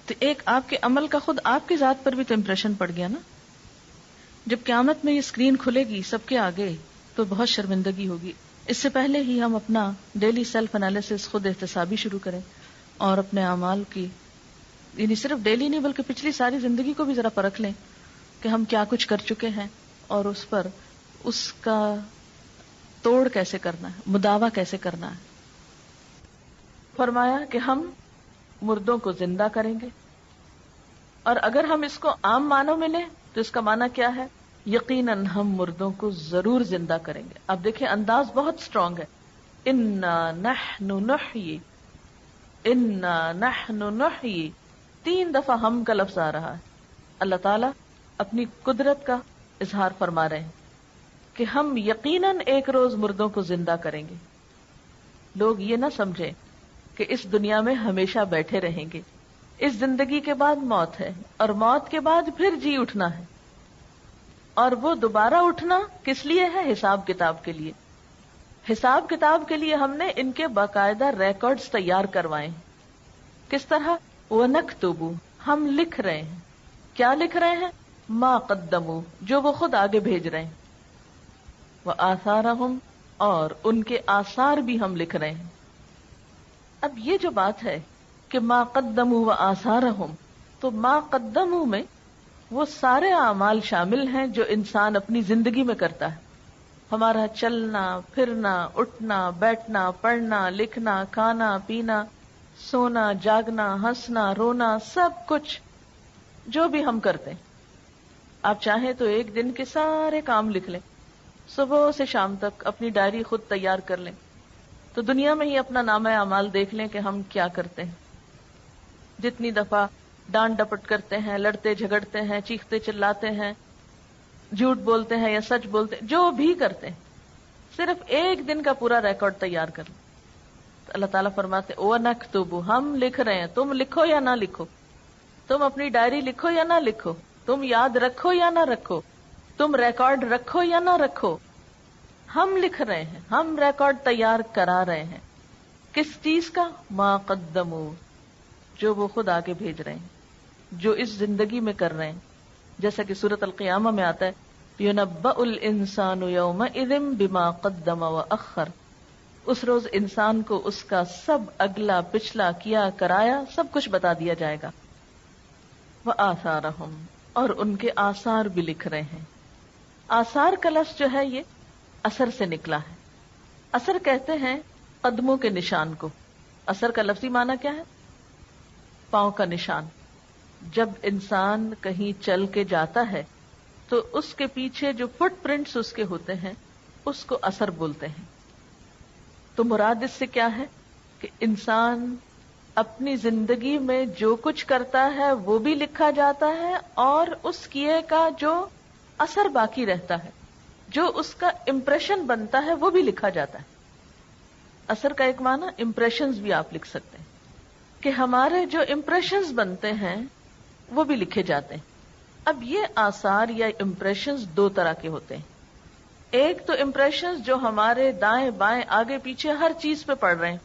تو ایک آپ کے عمل کا خود آپ کی ذات پر بھی تو امپریشن پڑ گیا نا. جب قیامت میں یہ اسکرین کھلے گی سب کے آگے تو بہت شرمندگی ہوگی. اس سے پہلے ہی ہم اپنا ڈیلی سیلف انالیسس خود احتسابی شروع کریں اور اپنے اعمال کی، یعنی صرف ڈیلی نہیں بلکہ پچھلی ساری زندگی کو بھی ذرا پرکھ لیں کہ ہم کیا کچھ کر چکے ہیں اور اس پر اس کا توڑ کیسے کرنا ہے، مداوا کیسے کرنا ہے. فرمایا کہ ہم مردوں کو زندہ کریں گے، اور اگر ہم اس کو عام معنوں میں لیں تو اس کا معنی کیا ہے؟ یقیناً ہم مردوں کو ضرور زندہ کریں گے. اب دیکھیں انداز بہت سٹرونگ ہے. انا نحن نحیی، انا نحن نحیی، 3 دفعہ ہم کا لفظ آ رہا ہے. اللہ تعالیٰ اپنی قدرت کا اظہار فرما رہے ہیں کہ ہم یقیناً ایک روز مردوں کو زندہ کریں گے. لوگ یہ نہ سمجھیں کہ اس دنیا میں ہمیشہ بیٹھے رہیں گے. اس زندگی کے بعد موت ہے، اور موت کے بعد پھر جی اٹھنا ہے، اور وہ دوبارہ اٹھنا کس لیے ہے؟ حساب کتاب کے لیے. حساب کتاب کے لیے ہم نے ان کے باقاعدہ ریکارڈز تیار کروائے. کس طرح؟ وَنَكْتُبُ، ہم لکھ رہے ہیں. کیا لکھ رہے ہیں؟ ما قدموا، جو وہ خود آگے بھیج رہے ہیں. وآثارہم، اور ان کے آثار بھی ہم لکھ رہے ہیں. اب یہ جو بات ہے کہ ما قدموا وآثارہم، تو ما قدموا میں وہ سارے اعمال شامل ہیں جو انسان اپنی زندگی میں کرتا ہے. ہمارا چلنا پھرنا، اٹھنا بیٹھنا، پڑھنا لکھنا، کھانا پینا، سونا جاگنا، ہنسنا رونا، سب کچھ جو بھی ہم کرتے ہیں. آپ چاہیں تو ایک دن کے سارے کام لکھ لیں، صبح سے شام تک اپنی ڈائری خود تیار کر لیں، تو دنیا میں ہی اپنا نامہ اعمال دیکھ لیں کہ ہم کیا کرتے ہیں. جتنی دفعہ ڈانٹ ڈپٹ کرتے ہیں، لڑتے جھگڑتے ہیں، چیختے چلاتے ہیں، جھوٹ بولتے ہیں یا سچ بولتے ہیں، جو بھی کرتے ہیں، صرف ایک دن کا پورا ریکارڈ تیار کر لیں. تو اللہ تعالیٰ فرماتے وَنَكْتُبُ، ہم لکھ رہے ہیں. تم لکھو یا نہ لکھو، تم اپنی ڈائری لکھو یا نہ لکھو، تم یاد رکھو یا نہ رکھو، تم ریکارڈ رکھو یا نہ رکھو، ہم لکھ رہے ہیں، ہم ریکارڈ تیار کرا رہے ہیں. کس چیز کا؟ ما قدموا، جو وہ خود آگے بھیج رہے ہیں، جو اس زندگی میں کر رہے ہیں. جیسا کہ سورۃ القیامہ میں آتا ہے یُنَبَّأُ الْإِنسَانُ يَوْمَئِذٍ بِمَا قَدَّمَ وَأَخَّرَ، اس روز انسان کو اس کا سب اگلا پچھلا کیا کرایا سب کچھ بتا دیا جائے گا. وَآثَارَهُمْ، اور ان کے آثار بھی لکھ رہے ہیں. آثار کا لفظ جو ہے یہ اثر سے نکلا ہے. اثر کہتے ہیں قدموں کے نشان کو. اثر کا لفظی معنی کیا ہے؟ پاؤں کا نشان. جب انسان کہیں چل کے جاتا ہے تو اس کے پیچھے جو فٹ پرنٹس اس کے ہوتے ہیں اس کو اثر بولتے ہیں. تو مراد اس سے کیا ہے کہ انسان اپنی زندگی میں جو کچھ کرتا ہے وہ بھی لکھا جاتا ہے، اور اس کیے کا جو اثر باقی رہتا ہے، جو اس کا امپریشن بنتا ہے وہ بھی لکھا جاتا ہے. اثر کا ایک معنی امپریشنز بھی آپ لکھ سکتے ہیں کہ ہمارے جو امپریشنز بنتے ہیں وہ بھی لکھے جاتے ہیں. اب یہ آثار یا امپریشنز 2 طرح کے ہوتے ہیں. ایک تو امپریشنز جو ہمارے دائیں بائیں آگے پیچھے ہر چیز پہ پڑ رہے ہیں،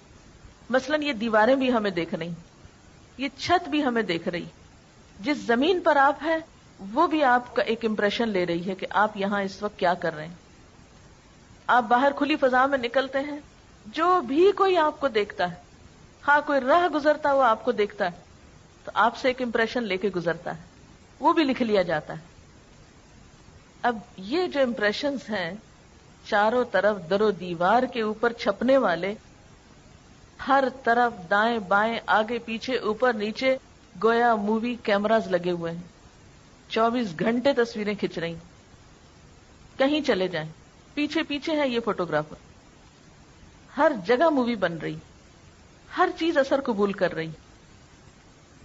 مثلا یہ دیواریں بھی ہمیں دیکھ رہی، یہ چھت بھی ہمیں دیکھ رہی، جس زمین پر آپ ہیں وہ بھی آپ کا ایک امپریشن لے رہی ہے کہ آپ یہاں اس وقت کیا کر رہے ہیں. آپ باہر کھلی فضا میں نکلتے ہیں، جو بھی کوئی آپ کو دیکھتا ہے ہاں کوئی راہ گزرتا ہوا آپ کو دیکھتا ہے تو آپ سے ایک امپریشن لے کے گزرتا ہے، وہ بھی لکھ لیا جاتا ہے۔ اب یہ جو امپریشنز ہیں چاروں طرف در و دیوار کے اوپر چھپنے والے، ہر طرف دائیں بائیں آگے پیچھے اوپر نیچے گویا مووی کیمراز لگے ہوئے ہیں، 24 گھنٹے تصویریں کھنچ رہی، کہیں چلے جائیں پیچھے پیچھے ہے یہ فوٹوگرافر، ہر جگہ مووی بن رہی، ہر چیز اثر قبول کر رہی۔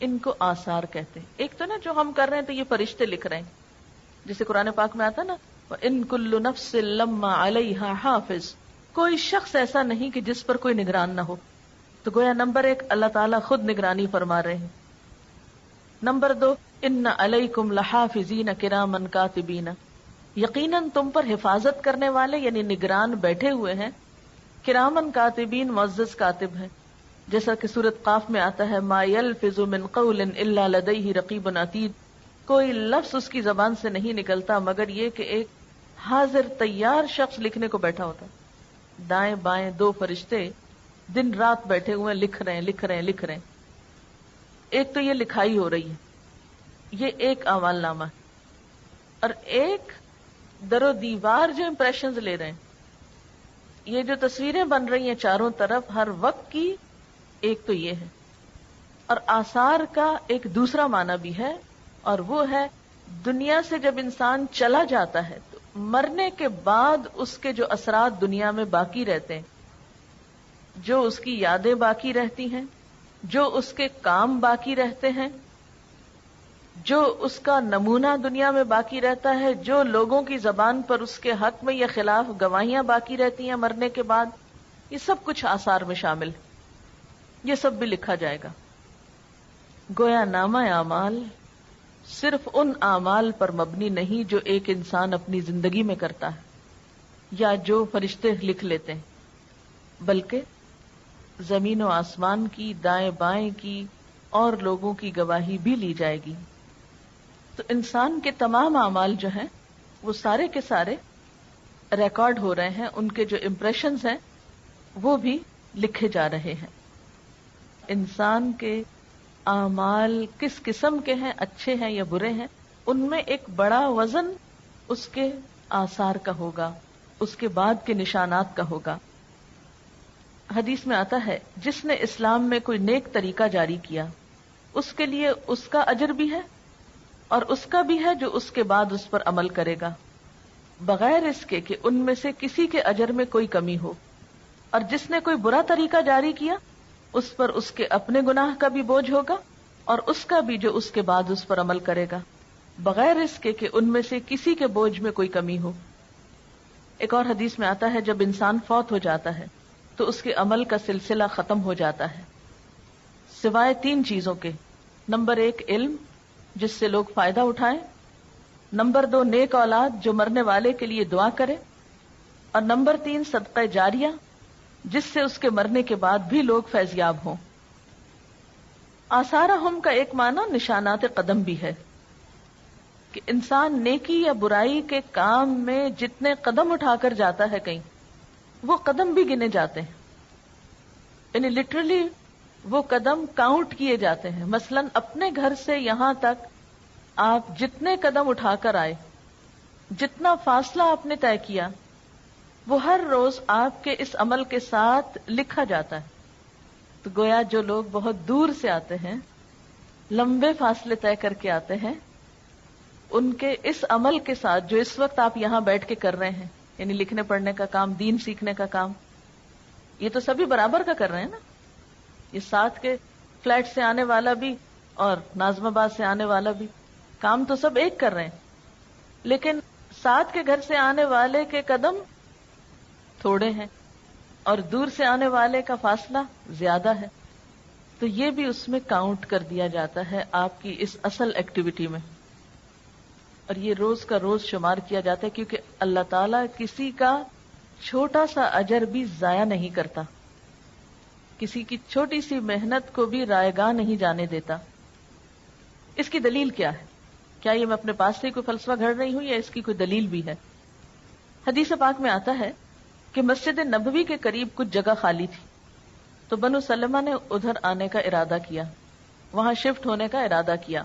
ان کو آثار کہتے ہیں۔ ایک تو نا جو ہم کر رہے ہیں تو یہ فرشتے لکھ رہے ہیں، جیسے قرآن پاک میں آتا نا وَإِن كُلُّ نَفْسٍ لَمَّا عَلَيْهَا حَافِظٌ، کوئی شخص ایسا نہیں کہ جس پر کوئی نگران نہ ہو۔ تو گویا نمبر 1 اللہ تعالیٰ خود نگرانی فرما رہے ہیں۔ نمبر 2 إِنَّ عَلَيْكُمْ لَحَافِظِينَ كِرَامًا كَاتِبِينَ، یقیناً تم پر حفاظت کرنے والے یعنی نگران بیٹھے ہوئے ہیں، کرامن کاتبین معزز کاتب ہیں، جیسا کہ سورۃ قاف میں آتا ہے ما یلفظ من قول الا لدیہ رقیب عتید، کوئی لفظ اس کی زبان سے نہیں نکلتا مگر یہ کہ ایک حاضر تیار شخص لکھنے کو بیٹھا ہوتا ہے۔ دائیں بائیں 2 فرشتے دن رات بیٹھے ہوئے لکھ رہے ہیں۔ ایک تو یہ لکھائی ہو رہی ہے، یہ ایک اعمال نامہ ہے، اور ایک در و دیوار جو امپریشنز لے رہے ہیں، یہ جو تصویریں بن رہی ہیں چاروں طرف ہر وقت کی، ایک تو یہ ہے۔ اور آثار کا ایک دوسرا معنی بھی ہے، اور وہ ہے دنیا سے جب انسان چلا جاتا ہے تو مرنے کے بعد اس کے جو اثرات دنیا میں باقی رہتے ہیں، جو اس کی یادیں باقی رہتی ہیں، جو اس کے کام باقی رہتے ہیں، جو اس کا نمونہ دنیا میں باقی رہتا ہے، جو لوگوں کی زبان پر اس کے حق میں یا خلاف گواہیاں باقی رہتی ہیں مرنے کے بعد، یہ سب کچھ آثار میں شامل ہے، یہ سب بھی لکھا جائے گا۔ گویا نامہ اعمال صرف ان اعمال پر مبنی نہیں جو ایک انسان اپنی زندگی میں کرتا ہے یا جو فرشتے لکھ لیتے ہیں، بلکہ زمین و آسمان کی، دائیں بائیں کی اور لوگوں کی گواہی بھی لی جائے گی۔ تو انسان کے تمام اعمال جو ہیں وہ سارے کے سارے ریکارڈ ہو رہے ہیں، ان کے جو امپریشنز ہیں وہ بھی لکھے جا رہے ہیں۔ انسان کے اعمال کس قسم کے ہیں، اچھے ہیں یا برے ہیں، ان میں ایک بڑا وزن اس کے آثار کا ہوگا، اس کے بعد کے نشانات کا ہوگا۔ حدیث میں آتا ہے جس نے اسلام میں کوئی نیک طریقہ جاری کیا اس کے لیے اس کا اجر بھی ہے اور اس کا بھی ہے جو اس کے بعد اس پر عمل کرے گا، بغیر اس کے کہ ان میں سے کسی کے اجر میں کوئی کمی ہو۔ اور جس نے کوئی برا طریقہ جاری کیا اس پر اس کے اپنے گناہ کا بھی بوجھ ہوگا اور اس کا بھی جو اس کے بعد اس پر عمل کرے گا، بغیر اس کے کہ ان میں سے کسی کے بوجھ میں کوئی کمی ہو۔ ایک اور حدیث میں آتا ہے جب انسان فوت ہو جاتا ہے تو اس کے عمل کا سلسلہ ختم ہو جاتا ہے سوائے 3 چیزوں کے۔ نمبر 1 علم جس سے لوگ فائدہ اٹھائیں، نمبر 2 نیک اولاد جو مرنے والے کے لیے دعا کرے، اور نمبر 3 صدقہ جاریہ جس سے اس کے مرنے کے بعد بھی لوگ فیضیاب ہوں۔ آثارہم کا ایک معنی نشانات قدم بھی ہے کہ انسان نیکی یا برائی کے کام میں جتنے قدم اٹھا کر جاتا ہے کہیں، وہ قدم بھی گنے جاتے ہیں، یعنی لٹرلی وہ قدم کاؤنٹ کیے جاتے ہیں۔ مثلا اپنے گھر سے یہاں تک آپ جتنے قدم اٹھا کر آئے، جتنا فاصلہ آپ نے طے کیا، وہ ہر روز آپ کے اس عمل کے ساتھ لکھا جاتا ہے۔ تو گویا جو لوگ بہت دور سے آتے ہیں، لمبے فاصلے طے کر کے آتے ہیں، ان کے اس عمل کے ساتھ جو اس وقت آپ یہاں بیٹھ کے کر رہے ہیں، یعنی لکھنے پڑھنے کا کام، دین سیکھنے کا کام، یہ تو سبھی برابر کا کر رہے ہیں نا۔ یہ ساتھ کے فلیٹ سے آنے والا بھی اور ناظم آباد سے آنے والا بھی، کام تو سب ایک کر رہے ہیں، لیکن ساتھ کے گھر سے آنے والے کے قدم تھوڑے ہیں اور دور سے آنے والے کا فاصلہ زیادہ ہے، تو یہ بھی اس میں کاؤنٹ کر دیا جاتا ہے آپ کی اس اصل ایکٹیویٹی میں، اور یہ روز کا روز شمار کیا جاتا ہے، کیونکہ اللہ تعالیٰ کسی کا چھوٹا سا اجر بھی ضائع نہیں کرتا، کسی کی چھوٹی سی محنت کو بھی رائیگاں نہیں جانے دیتا۔ اس کی دلیل کیا ہے؟ کیا یہ میں اپنے پاس سے کوئی فلسفہ گھڑ رہی ہوں یا اس کی کوئی دلیل بھی ہے؟ حدیث پاک میں آتا ہے کہ مسجد نبوی کے قریب کچھ جگہ خالی تھی، تو بنو سلمہ نے ادھر آنے کا ارادہ کیا، وہاں شفٹ ہونے کا ارادہ کیا۔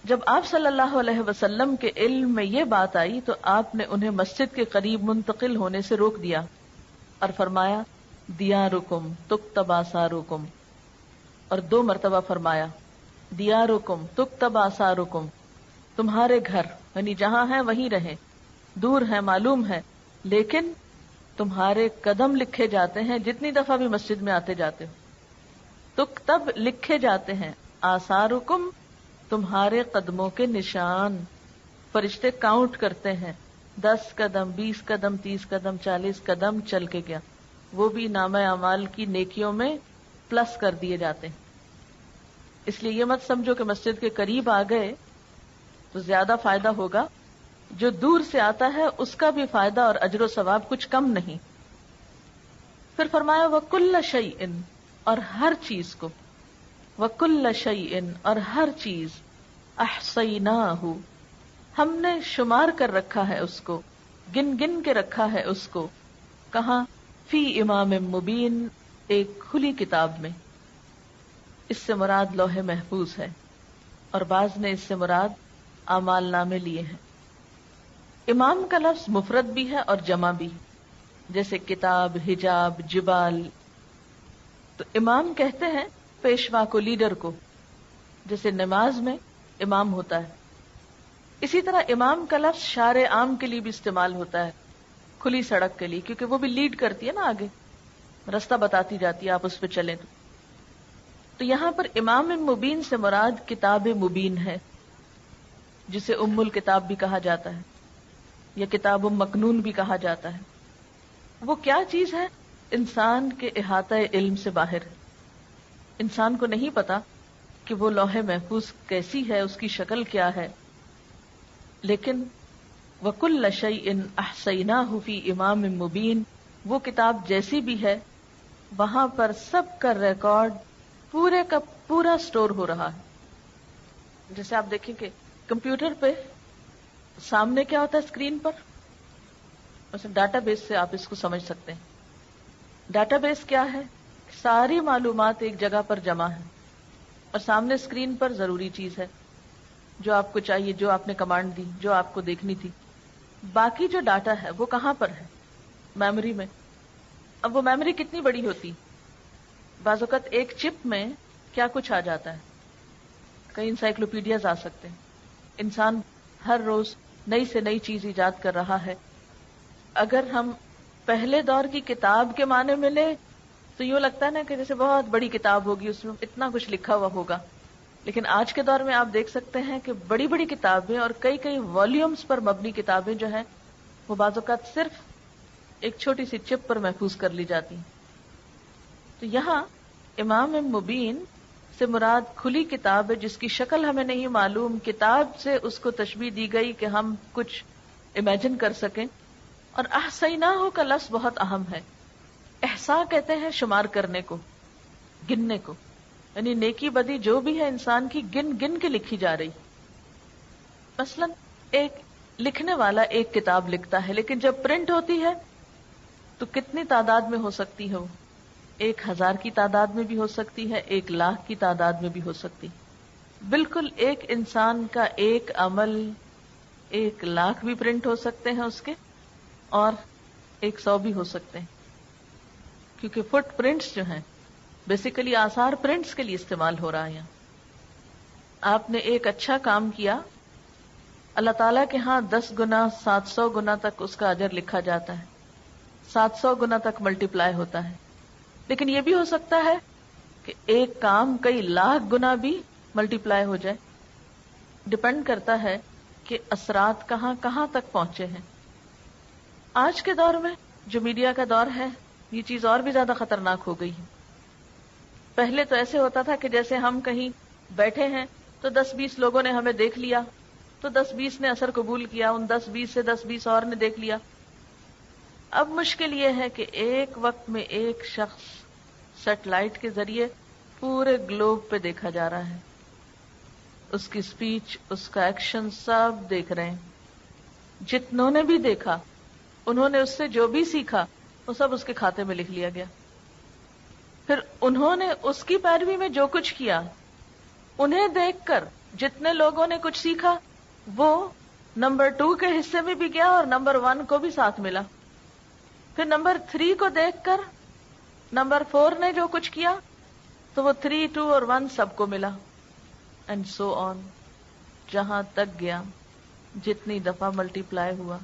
جب آپ صلی اللہ علیہ وسلم کے علم میں یہ بات آئی تو آپ نے انہیں مسجد کے قریب منتقل ہونے سے روک دیا اور فرمایا دیارکم تکتب آثارکم، اور 2 مرتبہ فرمایا دیارکم تکتب آثارکم، تمہارے گھر یعنی جہاں ہیں وہیں رہیں، دور ہیں معلوم ہے، لیکن تمہارے قدم لکھے جاتے ہیں جتنی دفعہ بھی مسجد میں آتے جاتے ہو، تکتب لکھے جاتے ہیں، آثارکم تمہارے قدموں کے نشان، فرشتے کاؤنٹ کرتے ہیں، 10 قدم 20 قدم 30 قدم 40 قدم چل کے گیا، وہ بھی نامہ اعمال کی نیکیوں میں پلس کر دیے جاتے ہیں۔ اس لیے یہ مت سمجھو کہ مسجد کے قریب آ گئے تو زیادہ فائدہ ہوگا، جو دور سے آتا ہے اس کا بھی فائدہ اور اجر و ثواب کچھ کم نہیں۔ پھر فرمایا وَكُلَّ شَيْءٍ، اور ہر چیز کو، وَكُلَّ شَيْءٍ اور ہر چیز، احصیناہ ہم نے شمار کر رکھا ہے اس کو، گن گن کے رکھا ہے اس کو، کہاں؟ فی امام مبین، ایک کھلی کتاب میں۔ اس سے مراد لوح محفوظ ہے، اور بعض نے اس سے مراد اعمال نامے لیے ہیں۔ امام کا لفظ مفرد بھی ہے اور جمع بھی، جیسے کتاب، حجاب، جبال۔ تو امام کہتے ہیں پیشوا کو، لیڈر کو، جیسے نماز میں امام ہوتا ہے۔ اسی طرح امام کا لفظ شارع عام کے لیے بھی استعمال ہوتا ہے، کھلی سڑک کے لیے، کیونکہ وہ بھی لیڈ کرتی ہے نا، آگے راستہ بتاتی جاتی ہے، آپ اس پہ چلیں تو یہاں پر امام مبین سے مراد کتاب مبین ہے، جسے ام الکتاب بھی کہا جاتا ہے یا کتاب مکنون بھی کہا جاتا ہے۔ وہ کیا چیز ہے؟ انسان کے احاطہ علم سے باہر ہے۔ انسان کو نہیں پتا کہ وہ لوح محفوظ کیسی ہے، اس کی شکل کیا ہے، لیکن وَكُلَّ شَيْءٍ أَحْصَيْنَاهُ فِي إِمَامٍ مُبِينٍ، وہ کتاب جیسی بھی ہے وہاں پر سب کا ریکارڈ پورے کا پورا سٹور ہو رہا ہے۔ جیسے آپ دیکھیں کہ کمپیوٹر پہ سامنے کیا ہوتا ہے اسکرین پر، مثلا ڈاٹا بیس سے آپ اس کو سمجھ سکتے ہیں۔ ڈاٹا بیس کیا ہے؟ ساری معلومات ایک جگہ پر جمع ہے، اور سامنے اسکرین پر ضروری چیز ہے جو آپ کو چاہیے، جو آپ نے کمانڈ دی، جو آپ کو دیکھنی تھی۔ باقی جو ڈاٹا ہے وہ کہاں پر ہے؟ میموری میں۔ اب وہ میموری کتنی بڑی ہوتی؟ بعض اوقات ایک چپ میں کیا کچھ آ جاتا ہے، کئی انسائکلوپیڈیاز آ سکتے ہیں۔ انسان ہر روز نئی سے نئی چیز ایجاد کر رہا ہے۔ اگر ہم پہلے دور کی کتاب کے معنی میں لیں تو یوں لگتا ہے نا کہ جیسے بہت بڑی کتاب ہوگی، اس میں اتنا کچھ لکھا ہوا ہوگا، لیکن آج کے دور میں آپ دیکھ سکتے ہیں کہ بڑی بڑی کتابیں اور کئی کئی والیومز پر مبنی کتابیں جو ہیں وہ بعض اوقات صرف ایک چھوٹی سی چپ پر محفوظ کر لی جاتی ہیں۔ تو یہاں امام مبین سے مراد کھلی کتاب ہے جس کی شکل ہمیں نہیں معلوم، کتاب سے اس کو تشبیہ دی گئی کہ ہم کچھ امیجن کر سکیں۔ اور احصیناہ کا لفظ بہت اہم ہے۔ احصاء کہتے ہیں شمار کرنے کو، گننے کو، یعنی نیکی بدی جو بھی ہے انسان کی گن گن کے لکھی جا رہی۔ مثلا ایک لکھنے والا ایک کتاب لکھتا ہے، لیکن جب پرنٹ ہوتی ہے تو کتنی تعداد میں ہو سکتی ہے؟ وہ 1000 کی تعداد میں بھی ہو سکتی ہے، 1,00,000 کی تعداد میں بھی ہو سکتی۔ بالکل ایک انسان کا ایک عمل 1,00,000 بھی پرنٹ ہو سکتے ہیں اس کے، اور 100 بھی ہو سکتے ہیں، کیونکہ فٹ پرنٹس جو ہیں بیسیکلی آثار پرنٹس کے لیے استعمال ہو رہا ہے۔ آپ نے ایک اچھا کام کیا، اللہ تعالیٰ کے ہاں 10 گنا 700 گنا تک اس کا اجر لکھا جاتا ہے، 700 گنا تک ملٹیپلائی ہوتا ہے۔ لیکن یہ بھی ہو سکتا ہے کہ ایک کام کئی لاکھ گنا بھی ملٹیپلائی ہو جائے، ڈپینڈ کرتا ہے کہ اثرات کہاں کہاں تک پہنچے ہیں۔ آج کے دور میں جو میڈیا کا دور ہے، یہ چیز اور بھی زیادہ خطرناک ہو گئی ہے۔ پہلے تو ایسے ہوتا تھا کہ جیسے ہم کہیں بیٹھے ہیں تو 10-20 لوگوں نے ہمیں دیکھ لیا، تو 10-20 نے اثر قبول کیا، ان 10-20 سے 10-20 اور نے دیکھ لیا۔ اب مشکل یہ ہے کہ ایک وقت میں ایک شخص سیٹلائٹ کے ذریعے پورے گلوب پہ دیکھا جا رہا ہے، اس کی سپیچ، اس کا ایکشن سب دیکھ رہے ہیں۔ جتنوں نے بھی دیکھا، انہوں نے اس سے جو بھی سیکھا وہ سب اس کے کھاتے میں لکھ لیا گیا۔ پھر انہوں نے اس کی پیروی میں جو کچھ کیا، انہیں دیکھ کر جتنے لوگوں نے کچھ سیکھا وہ نمبر 2 کے حصے میں بھی گیا اور نمبر 1 کو بھی ساتھ ملا. پھر نمبر 3 کو دیکھ کر نمبر 4 نے جو کچھ کیا تو وہ 3، 2 اور 1 سب کو ملا. اینڈ سو آن، جہاں تک گیا، جتنی دفعہ ملٹی پلائی ہوا،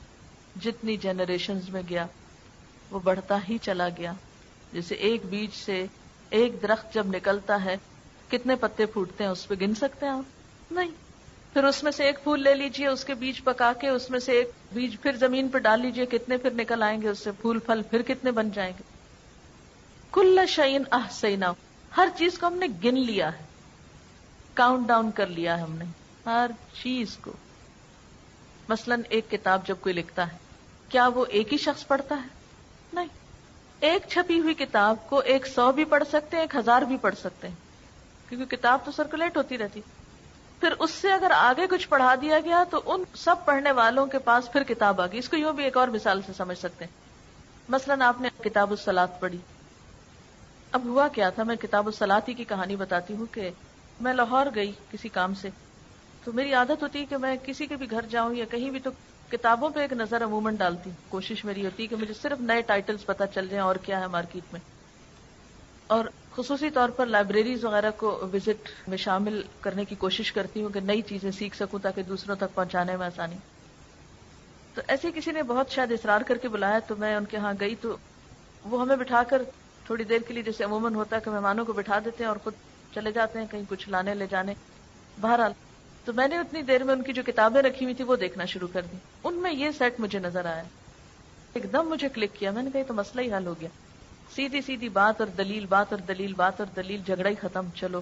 جتنی جنریشنز میں گیا، وہ بڑھتا ہی چلا گیا. جیسے ایک بیج سے ایک درخت جب نکلتا ہے کتنے پتے پھوٹتے ہیں اس پہ گن سکتے ہیں آپ؟ نہیں. پھر اس میں سے ایک پھول لے لیجئے، اس کے بیج پکا کے اس میں سے ایک بیج پھر زمین پہ ڈال لیجئے، کتنے پھر نکل آئیں گے اس سے پھول پھل، پھر کتنے بن جائیں گے. کل شیء احصیناہ، ہر چیز کو ہم نے گن لیا ہے، کاؤنٹ ڈاؤن کر لیا ہے ہم نے ہر چیز کو. مثلا ایک کتاب جب کوئی لکھتا ہے، کیا وہ ایک ہی شخص پڑھتا ہے؟ نہیں. ایک چھپی ہوئی کتاب کو 100 بھی پڑھ سکتے ہیں، 1000 بھی پڑھ سکتے ہیں، کیونکہ کتاب تو سرکولیٹ ہوتی رہتی. پھر اس سے اگر آگے کچھ پڑھا دیا گیا تو ان سب پڑھنے والوں کے پاس پھر کتاب آ گئی. اس کو یوں بھی ایک اور مثال سے سمجھ سکتے ہیں. مثلا آپ نے کتاب الصلاۃ پڑھی. اب ہوا کیا تھا، میں کتاب الصلاۃ ہی کی کہانی بتاتی ہوں کہ میں لاہور گئی کسی کام سے، تو میری عادت ہوتی ہے کہ میں کسی کے بھی گھر جاؤں یا کہیں بھی تو کتابوں پہ ایک نظر عموماً ڈالتی ہوں. کوشش میری ہوتی ہے کہ مجھے صرف نئے ٹائٹلز پتہ چل جائیں اور کیا ہے مارکیٹ میں، اور خصوصی طور پر لائبریریز وغیرہ کو وزٹ میں شامل کرنے کی کوشش کرتی ہوں کہ نئی چیزیں سیکھ سکوں تاکہ دوسروں تک پہنچانے میں آسانی. تو ایسے کسی نے بہت شاید اصرار کر کے بلایا تو میں ان کے ہاں گئی، تو وہ ہمیں بٹھا کر تھوڑی دیر کے لیے، جیسے عموماً ہوتا ہے کہ مہمانوں کو بٹھا دیتے ہیں اور خود چلے جاتے ہیں کہیں کچھ لانے لے جانے. بہرحال تو میں نے اتنی دیر میں ان کی جو کتابیں رکھی ہوئی تھی وہ دیکھنا شروع کر دی. ان میں یہ سیٹ مجھے نظر آیا، ایک دم مجھے کلک کیا. میں نے کہا یہ تو مسئلہ ہی حل ہو گیا. سیدھی سیدھی بات اور دلیل، بات اور دلیل، بات اور دلیل، جھگڑا ہی ختم، چلو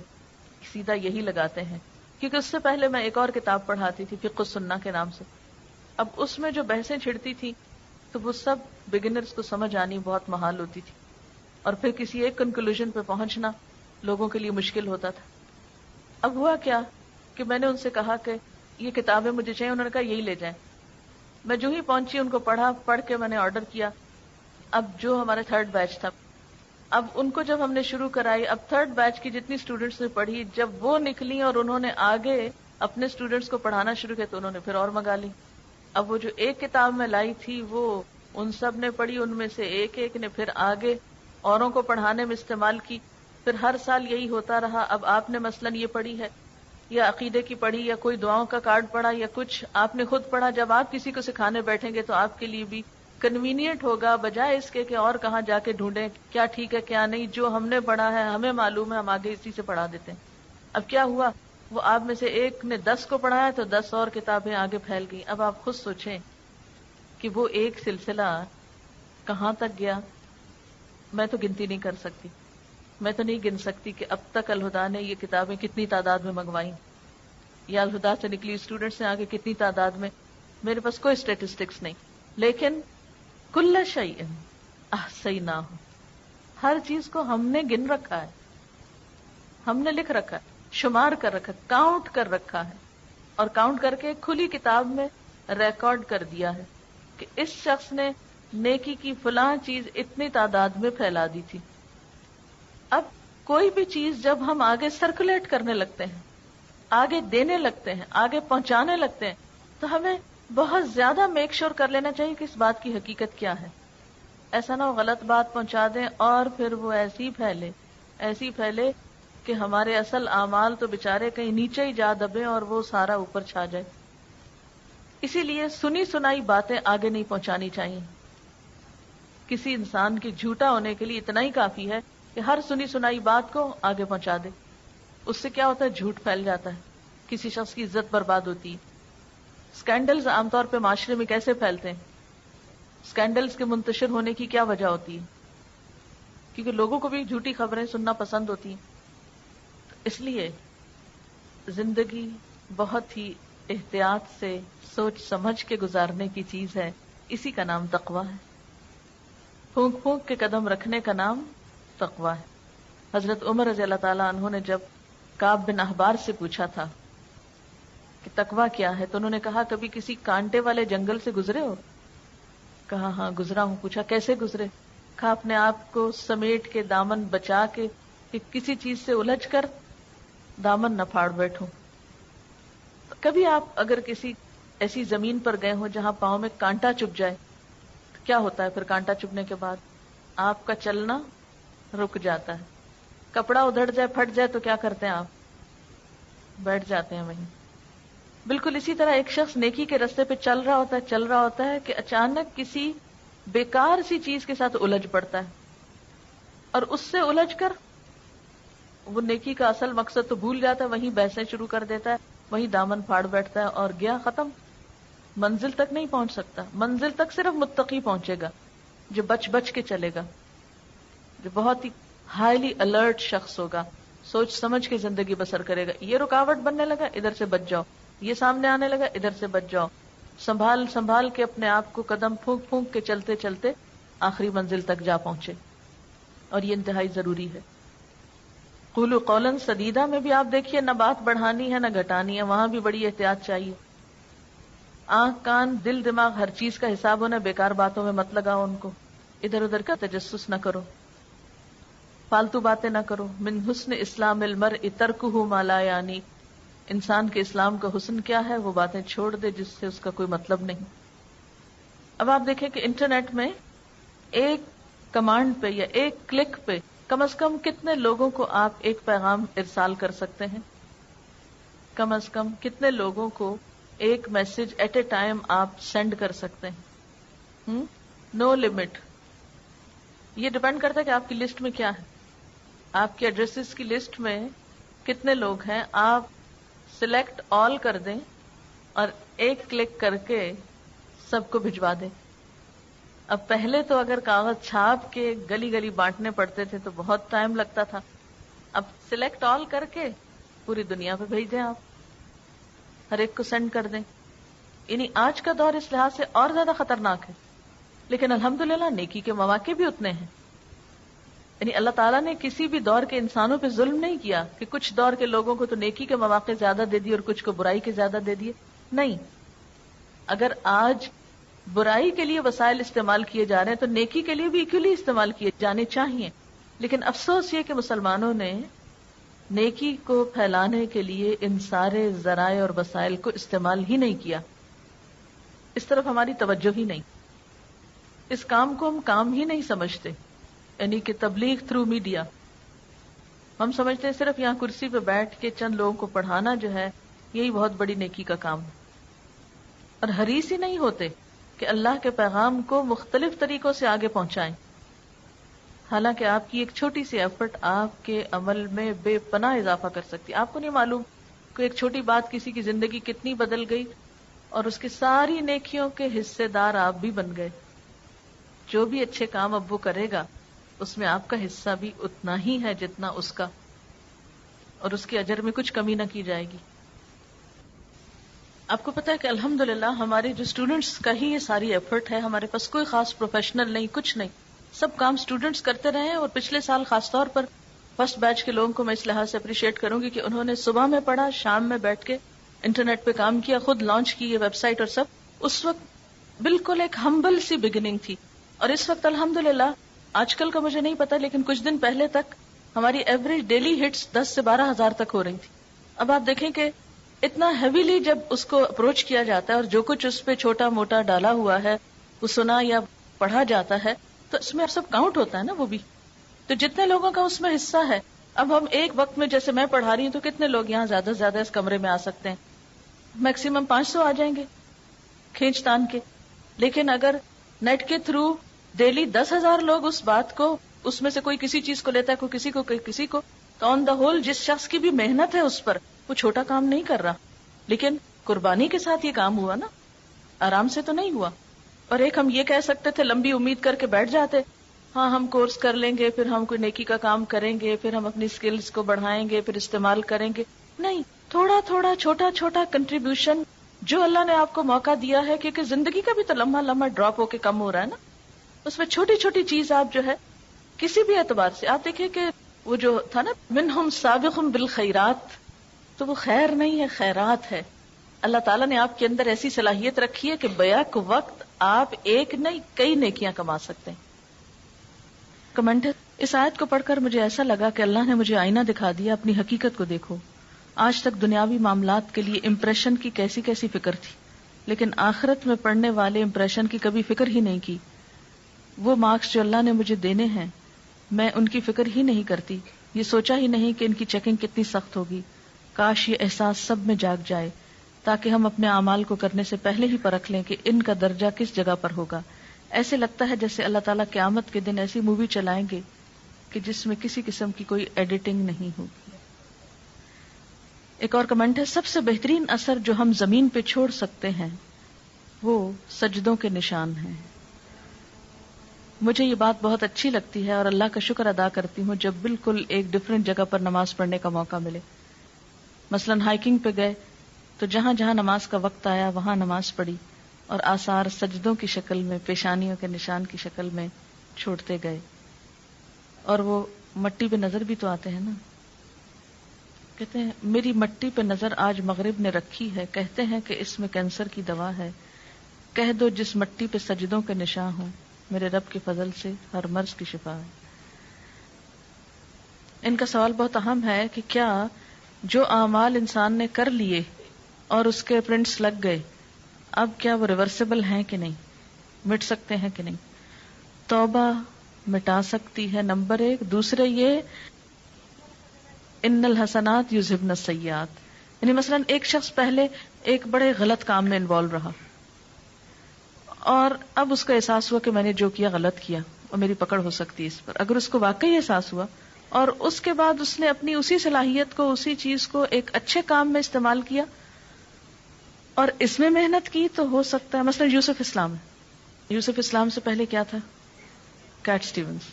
سیدھا یہی لگاتے ہیں. کیونکہ اس سے پہلے میں ایک اور کتاب پڑھاتی تھی فقہ السنہ کے نام سے. اب اس میں جو بحثیں چھڑتی تھی تو وہ سب بگنرز کو سمجھ آنی بہت محال ہوتی تھی، اور پھر کسی ایک کنکلوژن پہ پہنچنا لوگوں کے لیے مشکل ہوتا تھا. اب ہوا کیا کہ میں نے ان سے کہا کہ یہ کتابیں مجھے چاہیے. انہوں نے کہا یہی لے جائیں. میں جو ہی پہنچی ان کو پڑھ کے میں نے آرڈر کیا. اب جو ہمارا 3rd بیچ تھا، اب ان کو جب ہم نے شروع کرائی، اب 3rd بیچ کی جتنی اسٹوڈینٹس نے پڑھی، جب وہ نکلی اور انہوں نے آگے اپنے اسٹوڈینٹس کو پڑھانا شروع کیا تو انہوں نے پھر اور منگا لی. اب وہ جو ایک کتاب میں لائی تھی وہ ان سب نے پڑھی، ان میں سے ایک ایک نے پھر آگے اوروں کو پڑھانے میں استعمال کی. پھر ہر سال یہی ہوتا رہا. اب آپ نے مثلاً یہ پڑھی ہے یا عقیدے کی پڑھی یا کوئی دعاؤں کا کارڈ پڑھا یا کچھ آپ نے خود پڑھا، جب آپ کسی کو سکھانے بیٹھیں گے تو آپ کے لیے بھی کنوینئنٹ ہوگا، بجائے اس کے کہ اور کہاں جا کے ڈھونڈیں کیا ٹھیک ہے کیا نہیں. جو ہم نے پڑھا ہے ہمیں معلوم ہے، ہم آگے اسی سے پڑھا دیتے ہیں. اب کیا ہوا، وہ آپ میں سے ایک نے 10 کو پڑھایا تو 10 اور کتابیں آگے پھیل گئی. اب آپ خود سوچیں کہ وہ ایک سلسلہ کہاں تک گیا. میں تو گنتی نہیں کر سکتی، میں تو نہیں گن سکتی کہ اب تک الہدا نے یہ کتابیں کتنی تعداد میں منگوائیں، یا الہدا سے نکلی اسٹوڈنٹس نے آگے کتنی تعداد میں. میرے پاس کوئی اسٹیٹسٹکس نہیں، لیکن کل شیء احصیناہ، ہر چیز کو ہم نے گن رکھا ہے، ہم نے لکھ رکھا ہے، شمار کر رکھا ہے، کاؤنٹ کر رکھا ہے، اور کاؤنٹ کر کے کھلی کتاب میں ریکارڈ کر دیا ہے کہ اس شخص نے نیکی کی فلاں چیز اتنی تعداد میں پھیلا دی تھی. اب کوئی بھی چیز جب ہم آگے سرکولیٹ کرنے لگتے ہیں، آگے دینے لگتے ہیں، آگے پہنچانے لگتے ہیں، تو ہمیں بہت زیادہ میک شور کر لینا چاہیے کہ اس بات کی حقیقت کیا ہے. ایسا نہ ہو غلط بات پہنچا دیں اور پھر وہ ایسی پھیلے کہ ہمارے اصل اعمال تو بےچارے کہیں نیچے ہی جا دبیں اور وہ سارا اوپر چھا جائے. اسی لیے سنی سنائی باتیں آگے نہیں پہنچانی چاہیے. کسی انسان کے جھوٹا ہونے کے لیے اتنا ہی کافی ہے کہ ہر سنی سنائی بات کو آگے پہنچا دے. اس سے کیا ہوتا ہے، جھوٹ پھیل جاتا ہے، کسی شخص کی عزت برباد ہوتی ہے. اسکینڈلز عام طور پہ معاشرے میں کیسے پھیلتے ہیں؟ اسکینڈلز کے منتشر ہونے کی کیا وجہ ہوتی ہے؟ کیونکہ لوگوں کو بھی جھوٹی خبریں سننا پسند ہوتی ہیں. اس لیے زندگی بہت ہی احتیاط سے سوچ سمجھ کے گزارنے کی چیز ہے. اسی کا نام تقویٰ ہے. پھونک پھونک کے قدم رکھنے کا نام تقویٰ ہے. حضرت عمر رضی اللہ تعالیٰ عنہ نے جب کعب بن احبار سے پوچھا تھا کہ تقویٰ کیا ہے تو انہوں نے کہا کبھی کسی کانٹے والے جنگل سے گزرے ہو؟ کہا ہاں گزرا ہوں. پوچھا کیسے گزرے؟ کہا اپنے آپ کو سمیٹ کے دامن بچا کے کہ کسی چیز سے الجھ کر دامن نہ پھاڑ بیٹھوں. کبھی آپ اگر کسی ایسی زمین پر گئے ہو جہاں پاؤں میں کانٹا چبھ جائے تو کیا ہوتا ہے پھر؟ کانٹا چبھنے کے بعد آپ کا چلنا رک جاتا ہے. کپڑا ادھڑ جائے، پھٹ جائے تو کیا کرتے ہیں آپ؟ بیٹھ جاتے ہیں وہیں. بالکل اسی طرح ایک شخص نیکی کے راستے پہ چل رہا ہوتا ہے کہ اچانک کسی بیکار سی چیز کے ساتھ الجھ پڑتا ہے، اور اس سے الجھ کر وہ نیکی کا اصل مقصد تو بھول جاتا ہے، وہیں بحثیں شروع کر دیتا ہے، وہیں دامن پھاڑ بیٹھتا ہے اور گیا ختم. منزل تک نہیں پہنچ سکتا. منزل تک صرف متقی پہنچے گا جو بچ بچ کے چلے گا، جو بہت ہی ہائیلی الرٹ شخص ہوگا، سوچ سمجھ کے زندگی بسر کرے گا. یہ رکاوٹ بننے لگا، ادھر سے بچ جاؤ. یہ سامنے آنے لگا، ادھر سے بچ جاؤ. سنبھال سنبھال کے اپنے آپ کو قدم پھونک پھونک کے چلتے چلتے آخری منزل تک جا پہنچے. اور یہ انتہائی ضروری ہے. قولوا قولا سدیدا میں بھی آپ دیکھیے نہ بات بڑھانی ہے نہ گھٹانی ہے، وہاں بھی بڑی احتیاط چاہیے. آنکھ کان دل دماغ ہر چیز کا حساب ہونا. بیکار باتوں میں مت لگاؤ ان کو، ادھر ادھر کا تجسس نہ کرو، فالتو باتیں نہ کرو. من حسن اسلام المرء ترکہ ما لا یعنی، انسان کے اسلام کا حسن کیا ہے؟ وہ باتیں چھوڑ دے جس سے اس کا کوئی مطلب نہیں. اب آپ دیکھیں کہ انٹرنیٹ میں ایک کمانڈ پہ یا ایک کلک پہ کم از کم کتنے لوگوں کو آپ ایک پیغام ارسال کر سکتے ہیں؟ کم از کم کتنے لوگوں کو ایک میسج ایٹ اے ٹائم آپ سینڈ کر سکتے ہیں؟ No limit. یہ ڈپینڈ کرتا ہے کہ آپ کی لسٹ میں کیا ہے. آپ کے ایڈریسز کی لسٹ میں کتنے لوگ ہیں. آپ سلیکٹ آل کر دیں اور ایک کلک کر کے سب کو بھجوا دیں. اب پہلے تو اگر کاغذ چھاپ کے گلی گلی بانٹنے پڑتے تھے تو بہت ٹائم لگتا تھا. اب سلیکٹ آل کر کے پوری دنیا پہ بھیج دیں، آپ ہر ایک کو سینڈ کر دیں. یعنی آج کا دور اس لحاظ سے اور زیادہ خطرناک ہے، لیکن الحمدللہ نیکی کے مواقع بھی اتنے ہیں. یعنی اللہ تعالیٰ نے کسی بھی دور کے انسانوں پہ ظلم نہیں کیا کہ کچھ دور کے لوگوں کو تو نیکی کے مواقع زیادہ دے دیے اور کچھ کو برائی کے زیادہ دے دیے. نہیں، اگر آج برائی کے لیے وسائل استعمال کیے جا رہے ہیں تو نیکی کے لیے بھی ایکولی استعمال کیے جانے چاہیے. لیکن افسوس یہ کہ مسلمانوں نے نیکی کو پھیلانے کے لیے ان سارے ذرائع اور وسائل کو استعمال ہی نہیں کیا. اس طرف ہماری توجہ ہی نہیں، اس کام کو ہم کام ہی نہیں سمجھتے. یعنی کہ تبلیغ تھرو میڈیا ہم سمجھتے ہیں صرف یہاں کرسی پہ بیٹھ کے چند لوگوں کو پڑھانا جو ہے یہی بہت بڑی نیکی کا کام ہے، اور حریص ہی نہیں ہوتے کہ اللہ کے پیغام کو مختلف طریقوں سے آگے پہنچائیں. حالانکہ آپ کی ایک چھوٹی سی ایفرٹ آپ کے عمل میں بے پناہ اضافہ کر سکتی. آپ کو نہیں معلوم کہ ایک چھوٹی بات کسی کی زندگی کتنی بدل گئی اور اس کی ساری نیکیوں کے حصے دار آپ بھی بن گئے. جو بھی اچھے کام اب وہ کرے گا اس میں آپ کا حصہ بھی اتنا ہی ہے جتنا اس کا، اور اس کے اجر میں کچھ کمی نہ کی جائے گی. آپ کو پتا ہے کہ الحمدللہ ہمارے جو اسٹوڈنٹس کا ہی یہ ساری ایفرٹ ہے. ہمارے پاس کوئی خاص پروفیشنل نہیں، کچھ نہیں، سب کام اسٹوڈنٹس کرتے رہے ہیں. اور پچھلے سال خاص طور پر فرسٹ بیچ کے لوگوں کو میں اس لحاظ سے اپریشیٹ کروں گی کہ انہوں نے صبح میں پڑھا، شام میں بیٹھ کے انٹرنیٹ پہ کام کیا، خود لانچ کی یہ ویب سائٹ اور سب. اس وقت بالکل ایک ہمبل سی بگننگ تھی، اور اس وقت الحمدللہ آج کل کا مجھے نہیں پتا لیکن کچھ دن پہلے تک ہماری ایوریج ڈیلی ہٹس 10 سے 12 ہزار تک ہو رہی تھی. اب آپ دیکھیں کہ اتنا ہیویلی جب اس کو اپروچ کیا جاتا ہے اور جو کچھ اس پہ چھوٹا موٹا ڈالا ہوا ہے وہ سنا یا پڑھا جاتا ہے تو اس میں سب کاؤنٹ ہوتا ہے نا وہ بھی. تو جتنے لوگوں کا اس میں حصہ ہے، اب ہم ایک وقت میں جیسے میں پڑھا رہی ہوں تو کتنے لوگ یہاں زیادہ سے زیادہ اس کمرے میں آ سکتے ہیں؟ میکسیمم 500 آ جائیں گے کھینچ تان کے. لیکن اگر نیٹ کے تھرو ڈیلی 10,000 لوگ اس بات کو، اس میں سے کوئی کسی چیز کو لیتا ہے، کوئی کسی کو، کوئی کسی کو، تو آن دا ہول جس شخص کی بھی محنت ہے اس پر، وہ چھوٹا کام نہیں کر رہا. لیکن قربانی کے ساتھ یہ کام ہوا نا، آرام سے تو نہیں ہوا. اور ایک ہم یہ کہہ سکتے تھے لمبی امید کر کے بیٹھ جاتے، ہاں ہم کورس کر لیں گے، پھر ہم کوئی نیکی کا کام کریں گے، پھر ہم اپنی سکلز کو بڑھائیں گے، پھر استعمال کریں گے. نہیں، تھوڑا تھوڑا چھوٹا چھوٹا کنٹریبیوشن جو اللہ نے آپ کو موقع دیا ہے، کیونکہ زندگی کا بھی تو لمحہ لمحہ ڈراپ ہو کے کم ہو رہا ہے نا. اس میں چھوٹی چھوٹی چیز آپ جو ہے کسی بھی اعتبار سے آپ دیکھیں کہ وہ جو تھا نا منہم سابق بالخیرات، تو وہ خیر نہیں ہے، خیرات ہے. اللہ تعالیٰ نے آپ کے اندر ایسی صلاحیت رکھی ہے کہ بیک وقت آپ ایک نہیں کئی نیکیاں کما سکتے ہیں. کمنٹ اس آیت کو پڑھ کر مجھے ایسا لگا کہ اللہ نے مجھے آئینہ دکھا دیا، اپنی حقیقت کو دیکھو. آج تک دنیاوی معاملات کے لیے امپریشن کی کیسی کیسی فکر تھی، لیکن آخرت میں پڑھنے والے امپریشن کی کبھی فکر ہی نہیں کی. وہ مارکس جو اللہ نے مجھے دینے ہیں میں ان کی فکر ہی نہیں کرتی، یہ سوچا ہی نہیں کہ ان کی چیکنگ کتنی سخت ہوگی. کاش یہ احساس سب میں جاگ جائے تاکہ ہم اپنے اعمال کو کرنے سے پہلے ہی پرکھ لیں کہ ان کا درجہ کس جگہ پر ہوگا. ایسے لگتا ہے جیسے اللہ تعالیٰ قیامت کے دن ایسی مووی چلائیں گے کہ جس میں کسی قسم کی کوئی ایڈیٹنگ نہیں ہوگی. ایک اور کمنٹ ہے، سب سے بہترین اثر جو ہم زمین پہ چھوڑ سکتے ہیں وہ سجدوں کے نشان ہیں. مجھے یہ بات بہت اچھی لگتی ہے اور اللہ کا شکر ادا کرتی ہوں جب بالکل ایک ڈفرینٹ جگہ پر نماز پڑھنے کا موقع ملے. مثلا ہائیکنگ پہ گئے تو جہاں جہاں نماز کا وقت آیا وہاں نماز پڑھی اور آثار سجدوں کی شکل میں، پیشانیوں کے نشان کی شکل میں چھوڑتے گئے. اور وہ مٹی پہ نظر بھی تو آتے ہیں نا. کہتے ہیں میری مٹی پہ نظر آج مغرب نے رکھی ہے، کہتے ہیں کہ اس میں کینسر کی دوا ہے. کہہ دو جس مٹی پہ سجدوں کے نشان ہوں، میرے رب کے فضل سے ہر مرض کی شفا ہے. ان کا سوال بہت اہم ہے کہ کیا جو اعمال انسان نے کر لیے اور اس کے پرنٹس لگ گئے، اب کیا وہ ریورسیبل ہیں کہ نہیں، مٹ سکتے ہیں کہ نہیں. توبہ مٹا سکتی ہے، نمبر 1. دوسرے یہ ان الحسنات یذہبن السیئات، یعنی مثلا ایک شخص پہلے ایک بڑے غلط کام میں انوالو رہا اور اب اس کا احساس ہوا کہ میں نے جو کیا غلط کیا اور میری پکڑ ہو سکتی ہے اس پر. اگر اس کو واقعی احساس ہوا اور اس کے بعد اس نے اپنی اسی صلاحیت کو، اسی چیز کو ایک اچھے کام میں استعمال کیا اور اس میں محنت کی، تو ہو سکتا ہے. مثلا یوسف اسلام سے پہلے کیا تھا؟ Kate Stevens.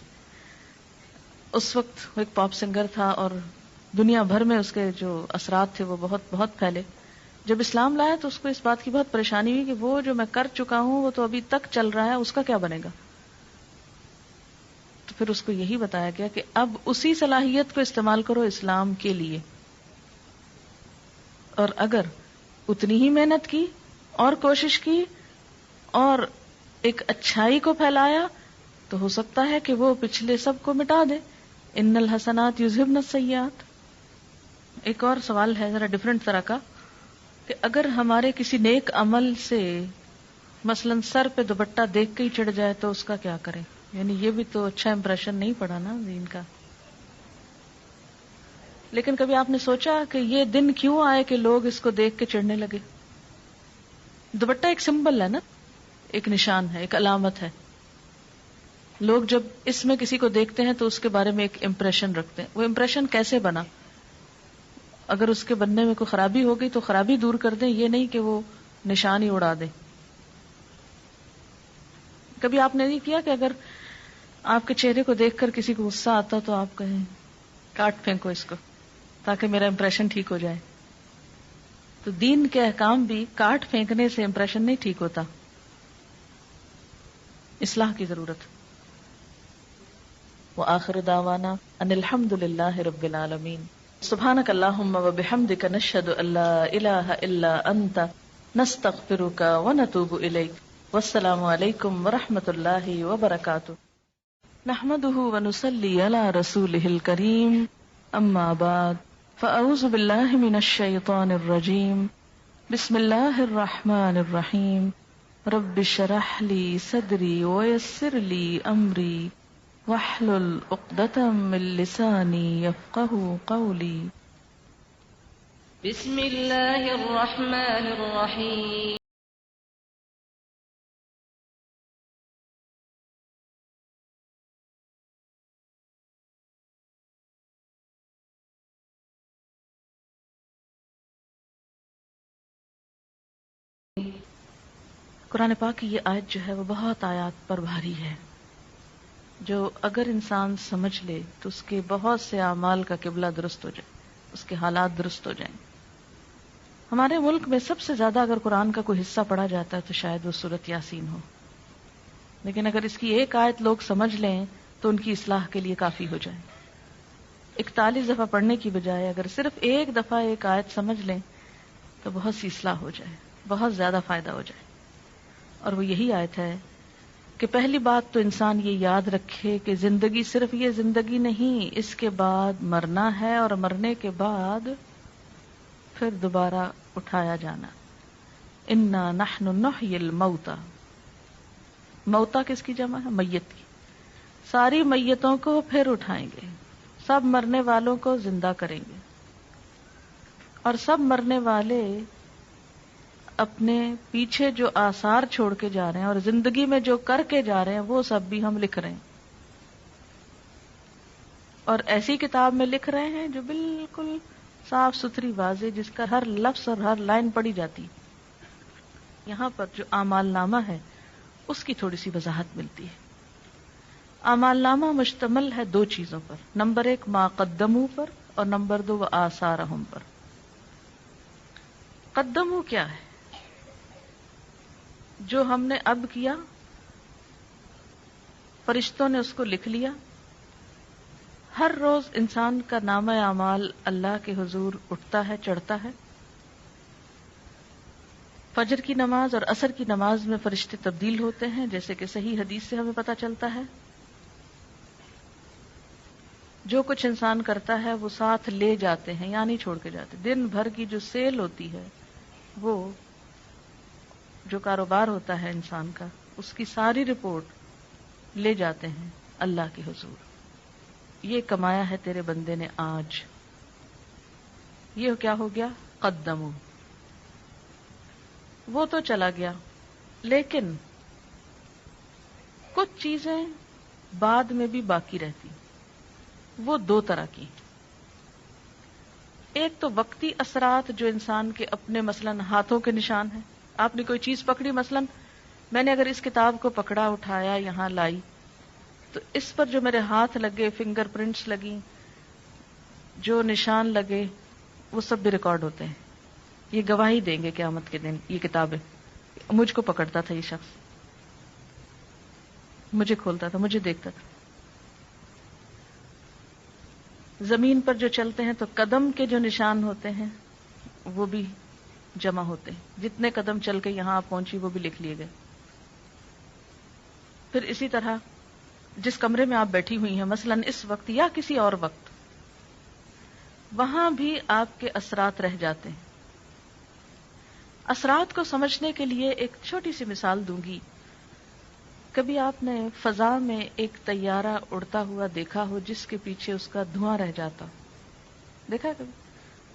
اس وقت وہ ایک پاپ سنگر تھا اور دنیا بھر میں اس کے جو اثرات تھے وہ بہت بہت پھیلے. جب اسلام لایا تو اس کو اس بات کی بہت پریشانی ہوئی کہ وہ جو میں کر چکا ہوں وہ تو ابھی تک چل رہا ہے، اس کا کیا بنے گا. تو پھر اس کو یہی بتایا گیا کہ اب اسی صلاحیت کو استعمال کرو اسلام کے لیے، اور اگر اتنی ہی محنت کی اور کوشش کی اور ایک اچھائی کو پھیلایا تو ہو سکتا ہے کہ وہ پچھلے سب کو مٹا دے. ان الحسنات یذہبن السیئات. ایک اور سوال ہے ذرا ڈفرینٹ طرح کا کہ اگر ہمارے کسی نیک عمل سے مثلا سر پہ دوپٹہ دیکھ کے ہی چڑھ جائے تو اس کا کیا کریں؟ یعنی یہ بھی تو اچھا امپریشن نہیں پڑا نا دین کا. لیکن کبھی آپ نے سوچا کہ یہ دن کیوں آئے کہ لوگ اس کو دیکھ کے چڑھنے لگے؟ دوپٹہ ایک سمبل ہے نا، ایک نشان ہے، ایک علامت ہے. لوگ جب اس میں کسی کو دیکھتے ہیں تو اس کے بارے میں ایک امپریشن رکھتے ہیں. وہ امپریشن کیسے بنا؟ اگر اس کے بننے میں کوئی خرابی ہو گئی تو خرابی دور کر دیں، یہ نہیں کہ وہ نشان ہی اڑا دیں. کبھی آپ نے نہیں کیا کہ اگر آپ کے چہرے کو دیکھ کر کسی کو غصہ آتا تو آپ کہیں کاٹ پھینکو اس کو تاکہ میرا امپریشن ٹھیک ہو جائے؟ تو دین کے احکام بھی کاٹ پھینکنے سے امپریشن نہیں ٹھیک ہوتا، اصلاح کی ضرورت. وآخر دعوانا ان الحمد للہ رب العالمین. سبحانک اللہم وبحمدک نشہد ان لا الہ الا انت نستغفرک ونتوب الیک. والسلام علیکم ورحمۃ اللہ وبرکاتہ. نحمده ونصلی علی رسولہ الکریم. اما بعد فاعوذ باللہ من الشیطان الرجیم. بسم اللہ الرحمن الرحیم. رب اشرح لی صدری ویسر لی امری واحلل عقدۃ من لسانی یفقهوا قولی. بسم اللہ الرحمن الرحیم. قرآن پاک کی یہ آیت جو ہے وہ بہت آیات پر بھاری ہے، جو اگر انسان سمجھ لے تو اس کے بہت سے اعمال کا قبلہ درست ہو جائے، اس کے حالات درست ہو جائیں. ہمارے ملک میں سب سے زیادہ اگر قرآن کا کوئی حصہ پڑھا جاتا ہے تو شاید وہ سورۃ یاسین ہو، لیکن اگر اس کی ایک آیت لوگ سمجھ لیں تو ان کی اصلاح کے لیے کافی ہو جائے. 41 دفعہ پڑھنے کی بجائے اگر صرف ایک دفعہ ایک آیت سمجھ لیں تو بہت سی اصلاح ہو جائے، بہت زیادہ فائدہ ہو جائے. اور وہ یہی آیت ہے کہ پہلی بات تو انسان یہ یاد رکھے کہ زندگی صرف یہ زندگی نہیں، اس کے بعد مرنا ہے، اور مرنے کے بعد پھر دوبارہ اٹھایا جانا. انا نحن نحیی الموتى، موتا کس کی جمع ہے؟ میت کی. ساری میتوں کو پھر اٹھائیں گے، سب مرنے والوں کو زندہ کریں گے، اور سب مرنے والے اپنے پیچھے جو آثار چھوڑ کے جا رہے ہیں اور زندگی میں جو کر کے جا رہے ہیں وہ سب بھی ہم لکھ رہے ہیں، اور ایسی کتاب میں لکھ رہے ہیں جو بالکل صاف ستھری واضح، جس کا ہر لفظ اور ہر لائن پڑھی جاتی. یہاں پر جو اعمال نامہ ہے اس کی تھوڑی سی وضاحت ملتی ہے. اعمال نامہ مشتمل ہے دو چیزوں پر، نمبر 1 ما قدموا پر، اور نمبر 2 وآثارہم پر. قدموا کیا ہے؟ جو ہم نے اب کیا، فرشتوں نے اس کو لکھ لیا. ہر روز انسان کا نامہ اعمال اللہ کے حضور اٹھتا ہے، چڑھتا ہے. فجر کی نماز اور عصر کی نماز میں فرشتے تبدیل ہوتے ہیں، جیسے کہ صحیح حدیث سے ہمیں پتہ چلتا ہے. جو کچھ انسان کرتا ہے وہ ساتھ لے جاتے ہیں، یا نہیں چھوڑ کے جاتے. دن بھر کی جو سیل ہوتی ہے، وہ جو کاروبار ہوتا ہے انسان کا، اس کی ساری رپورٹ لے جاتے ہیں اللہ کے حضور. یہ کمایا ہے تیرے بندے نے آج. یہ کیا ہو گیا؟ قدموا. وہ تو چلا گیا، لیکن کچھ چیزیں بعد میں بھی باقی رہتی. وہ دو طرح کی. ایک تو وقتی اثرات جو انسان کے اپنے مثلاً ہاتھوں کے نشان ہیں. آپ نے کوئی چیز پکڑی، مثلاً میں نے اگر اس کتاب کو پکڑا، اٹھایا، یہاں لائی، تو اس پر جو میرے ہاتھ لگے، فنگر پرنٹس لگی، جو نشان لگے، وہ سب بھی ریکارڈ ہوتے ہیں. یہ گواہی دیں گے قیامت کے دن یہ کتابیں. مجھ کو پکڑتا تھا یہ شخص، مجھے کھولتا تھا، مجھے دیکھتا تھا. زمین پر جو چلتے ہیں تو قدم کے جو نشان ہوتے ہیں وہ بھی جمع ہوتے ہیں. جتنے قدم چل کے یہاں آپ پہنچی وہ بھی لکھ لیے گئے. پھر اسی طرح جس کمرے میں آپ بیٹھی ہوئی ہیں مثلاً اس وقت یا کسی اور وقت، وہاں بھی آپ کے اثرات رہ جاتے ہیں. اثرات کو سمجھنے کے لیے ایک چھوٹی سی مثال دوں گی. کبھی آپ نے فضا میں ایک طیارہ اڑتا ہوا دیکھا ہو جس کے پیچھے اس کا دھواں رہ جاتا؟ دیکھا کبھی؟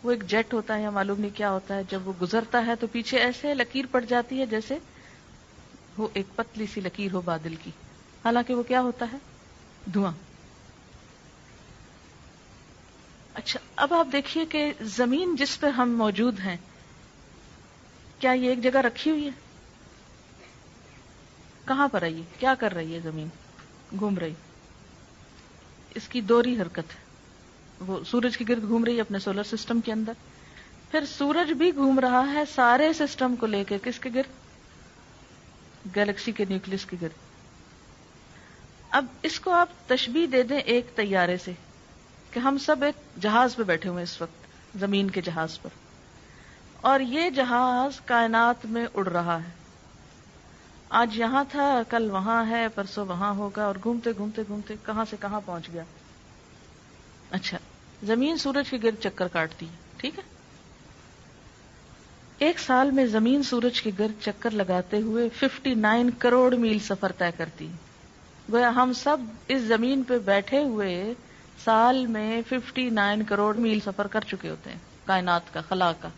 وہ ایک جیٹ ہوتا ہے یا معلوم نہیں کیا ہوتا ہے، جب وہ گزرتا ہے تو پیچھے ایسے لکیر پڑ جاتی ہے جیسے وہ ایک پتلی سی لکیر ہو بادل کی، حالانکہ وہ کیا ہوتا ہے؟ دھواں. اچھا، اب آپ دیکھیے کہ زمین جس پہ ہم موجود ہیں، کیا یہ ایک جگہ رکھی ہوئی ہے؟ کہاں پر ہے یہ؟ کیا کر رہی ہے زمین؟ گھوم رہی. اس کی دوہری حرکت ہے، وہ سورج کے گرد گھوم رہی ہے اپنے سولر سسٹم کے اندر. پھر سورج بھی گھوم رہا ہے سارے سسٹم کو لے کے، کس کے گرد؟ گیلیکسی کے نیوکلس کے گرد. اب اس کو آپ تشبیہ دے دیں ایک طیارے سے، کہ ہم سب ایک جہاز پہ بیٹھے ہوئے اس وقت، زمین کے جہاز پر، اور یہ جہاز کائنات میں اڑ رہا ہے. آج یہاں تھا، کل وہاں ہے، پرسوں وہاں ہوگا، اور گھومتے گھومتے گھومتے کہاں سے کہاں پہنچ گیا. اچھا، زمین سورج کے گرد چکر کاٹتی ہے، ٹھیک ہے. ایک سال میں زمین سورج کے گرد چکر لگاتے ہوئے 59 کروڑ میل سفر طے کرتی ہے. گویا ہم سب اس زمین پہ بیٹھے ہوئے سال میں 59 کروڑ میل سفر کر چکے ہوتے ہیں کائنات کا، خلا کا.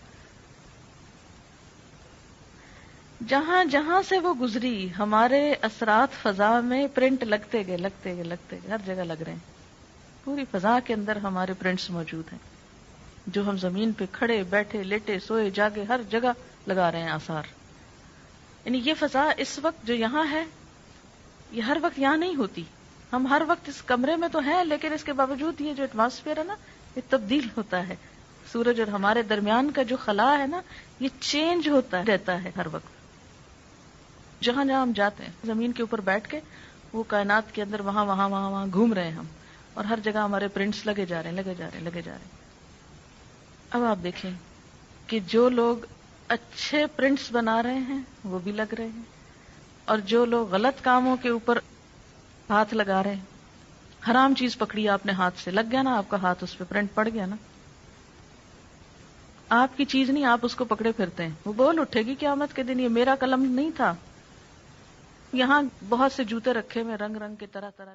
جہاں جہاں سے وہ گزری، ہمارے اثرات فضا میں پرنٹ لگتے گئے لگتے گئے لگتے گئے، ہر جگہ لگ رہے ہیں. پوری فضا کے اندر ہمارے پرنٹس موجود ہیں، جو ہم زمین پہ کھڑے، بیٹھے، لیٹے، سوئے، جاگے، ہر جگہ لگا رہے ہیں آثار. یعنی یہ فضا اس وقت جو یہاں ہے، یہ ہر وقت یہاں نہیں ہوتی. ہم ہر وقت اس کمرے میں تو ہیں، لیکن اس کے باوجود یہ جو ایٹماسفیئر ہے نا، یہ تبدیل ہوتا ہے. سورج اور ہمارے درمیان کا جو خلا ہے نا، یہ چینج ہوتا رہتا ہے ہر وقت. جہاں جہاں ہم جاتے ہیں زمین کے اوپر بیٹھ کے، وہ کائنات کے اندر وہاں وہاں وہاں وہاں گھوم رہے ہیں ہم، اور ہر جگہ ہمارے پرنٹس لگے جا رہے ہیں، لگے جا رہے ہیں، لگے جا رہے ہیں. اب آپ دیکھیں کہ جو لوگ اچھے پرنٹس بنا رہے ہیں وہ بھی لگ رہے ہیں، اور جو لوگ غلط کاموں کے اوپر ہاتھ لگا رہے ہیں، حرام چیز پکڑی آپ نے ہاتھ سے، لگ گیا نا آپ کا ہاتھ، اس پہ پرنٹ پڑ گیا نا، آپ کی چیز نہیں، آپ اس کو پکڑے پھرتے ہیں، وہ بول اٹھے گی قیامت کے دن یہ میرا قلم نہیں تھا۔ یہاں بہت سے جوتے رکھے ہوئے رنگ رنگ کے، طرح طرح کے۔